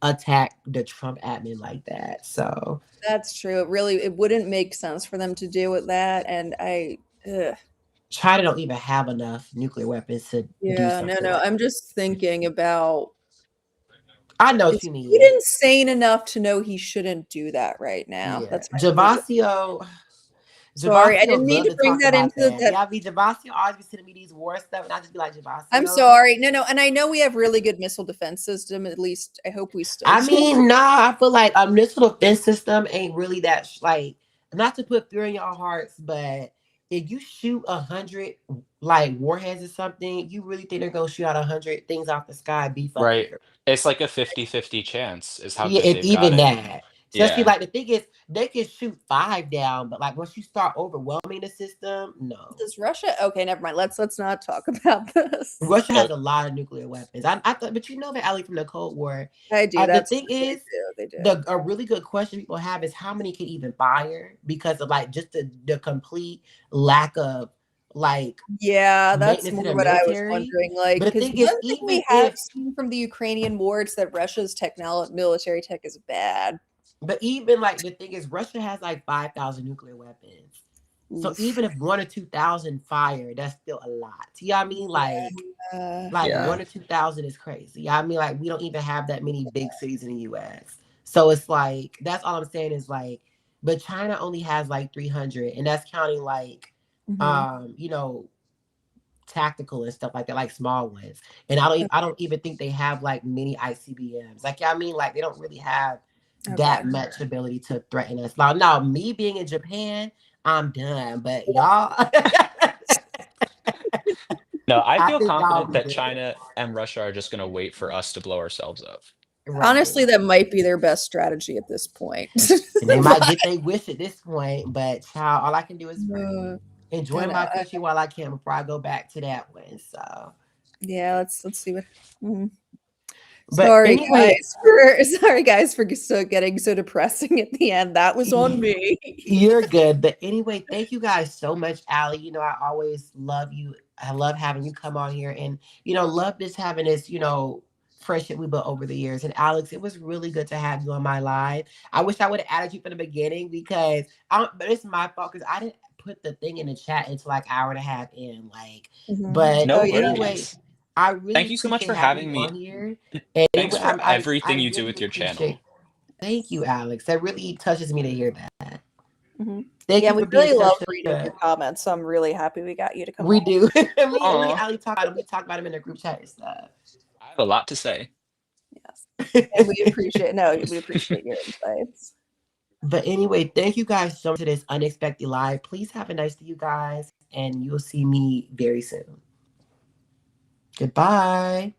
attack the Trump admin like that. So That's true. It wouldn't make sense for them to deal with that. And China don't even have enough nuclear weapons to do something. No. I'm just thinking about. I know what you mean. He's insane enough to know he shouldn't do that right now. Yeah. That's my Javasio. Sorry, I Javasio didn't mean love to to bring talk that about into that. that. Yeah, Javasio always be sending me these war stuff, and I just be like, I'm Javasio. sorry. No, and I know we have really good missile defense system. At least I hope we still I do. mean, nah, I feel like a missile defense system ain't really that like, not to put fear in y'all hearts, but if you shoot 100 like warheads or something, you really think they're gonna shoot out 100 things off the sky? Be fucking Right. for It's like a 50-50 chance is how yeah, good if they've got even it. that. Especially Yeah. like the thing is, they can shoot 5 down, but like once you start overwhelming the system, no. Does Russia? Okay, never mind. Let's not talk about this. Russia So has a lot of nuclear weapons. I thought, but you know that Ali from the Cold War. I do. The That's thing true. They is, do. They do. a really good question people have is how many can even fire because of like just the complete lack of like Yeah, that's maintenance more in the what I was military. wondering. Like, But the because thing one is, thing even we have if seen from the Ukrainian war is that Russia's military tech is bad. but even like the thing is, Russia has like 5,000 nuclear weapons. So Oof. even if 1 or 2,000 fire, that's still a lot. You know what I mean? Like yeah. 1 or 2,000 is crazy. Yeah, I mean, like we don't even have that many big cities in the U.S. So it's like that's all I'm saying is like, but China only has like 300, and that's counting like, Mhm. you know, tactical and stuff like that, like small ones. And I don't even think they have like many ICBMs. Like, yeah, I mean, like they don't really have Okay. that much ability to threaten us. Now, me being in Japan, I'm done. But y'all, No, I I feel think y'all confident be that good. China and Russia are just gonna wait for us to blow ourselves up. Right. Honestly, that might be their best strategy at this point. And they might But, get their wish at this point, but child, all I can do is pray. I Enjoy know. my country while I can before I go back to that one. So, Yeah, let's see what. Mhm. but Sorry anyway, guys for sorry guys for so getting so depressing at the end. That was on me. you're good. But anyway, thank you guys so much, Allie. You know, I always love you. I love having you come on here and, love this having this, friendship we built over the years. And Alex, it was really good to have you on my live. I wish I would have added you from the beginning because but it's my fault because I didn't put the thing in the chat until like hour and a half in. Like, Mhm. but No Oh yeah. anyway, worries. I really Thank you so much appreciate for having you having me. on here. And Thanks for I everything you do really with your appreciate. channel. Thank you, Alex. That really touches me to hear that. Mhm. Thank Yeah, you we for being really such love reading a your comments, so I'm really happy we got you to come we on. do. Me and Aw, Ali talk about him. We talk about him in the group chat and stuff. I have a lot to say. Yes. And we appreciate your insights. But anyway, thank you guys so much for this unexpected live. Please have a nice day, you guys, and you'll see me very soon. Goodbye.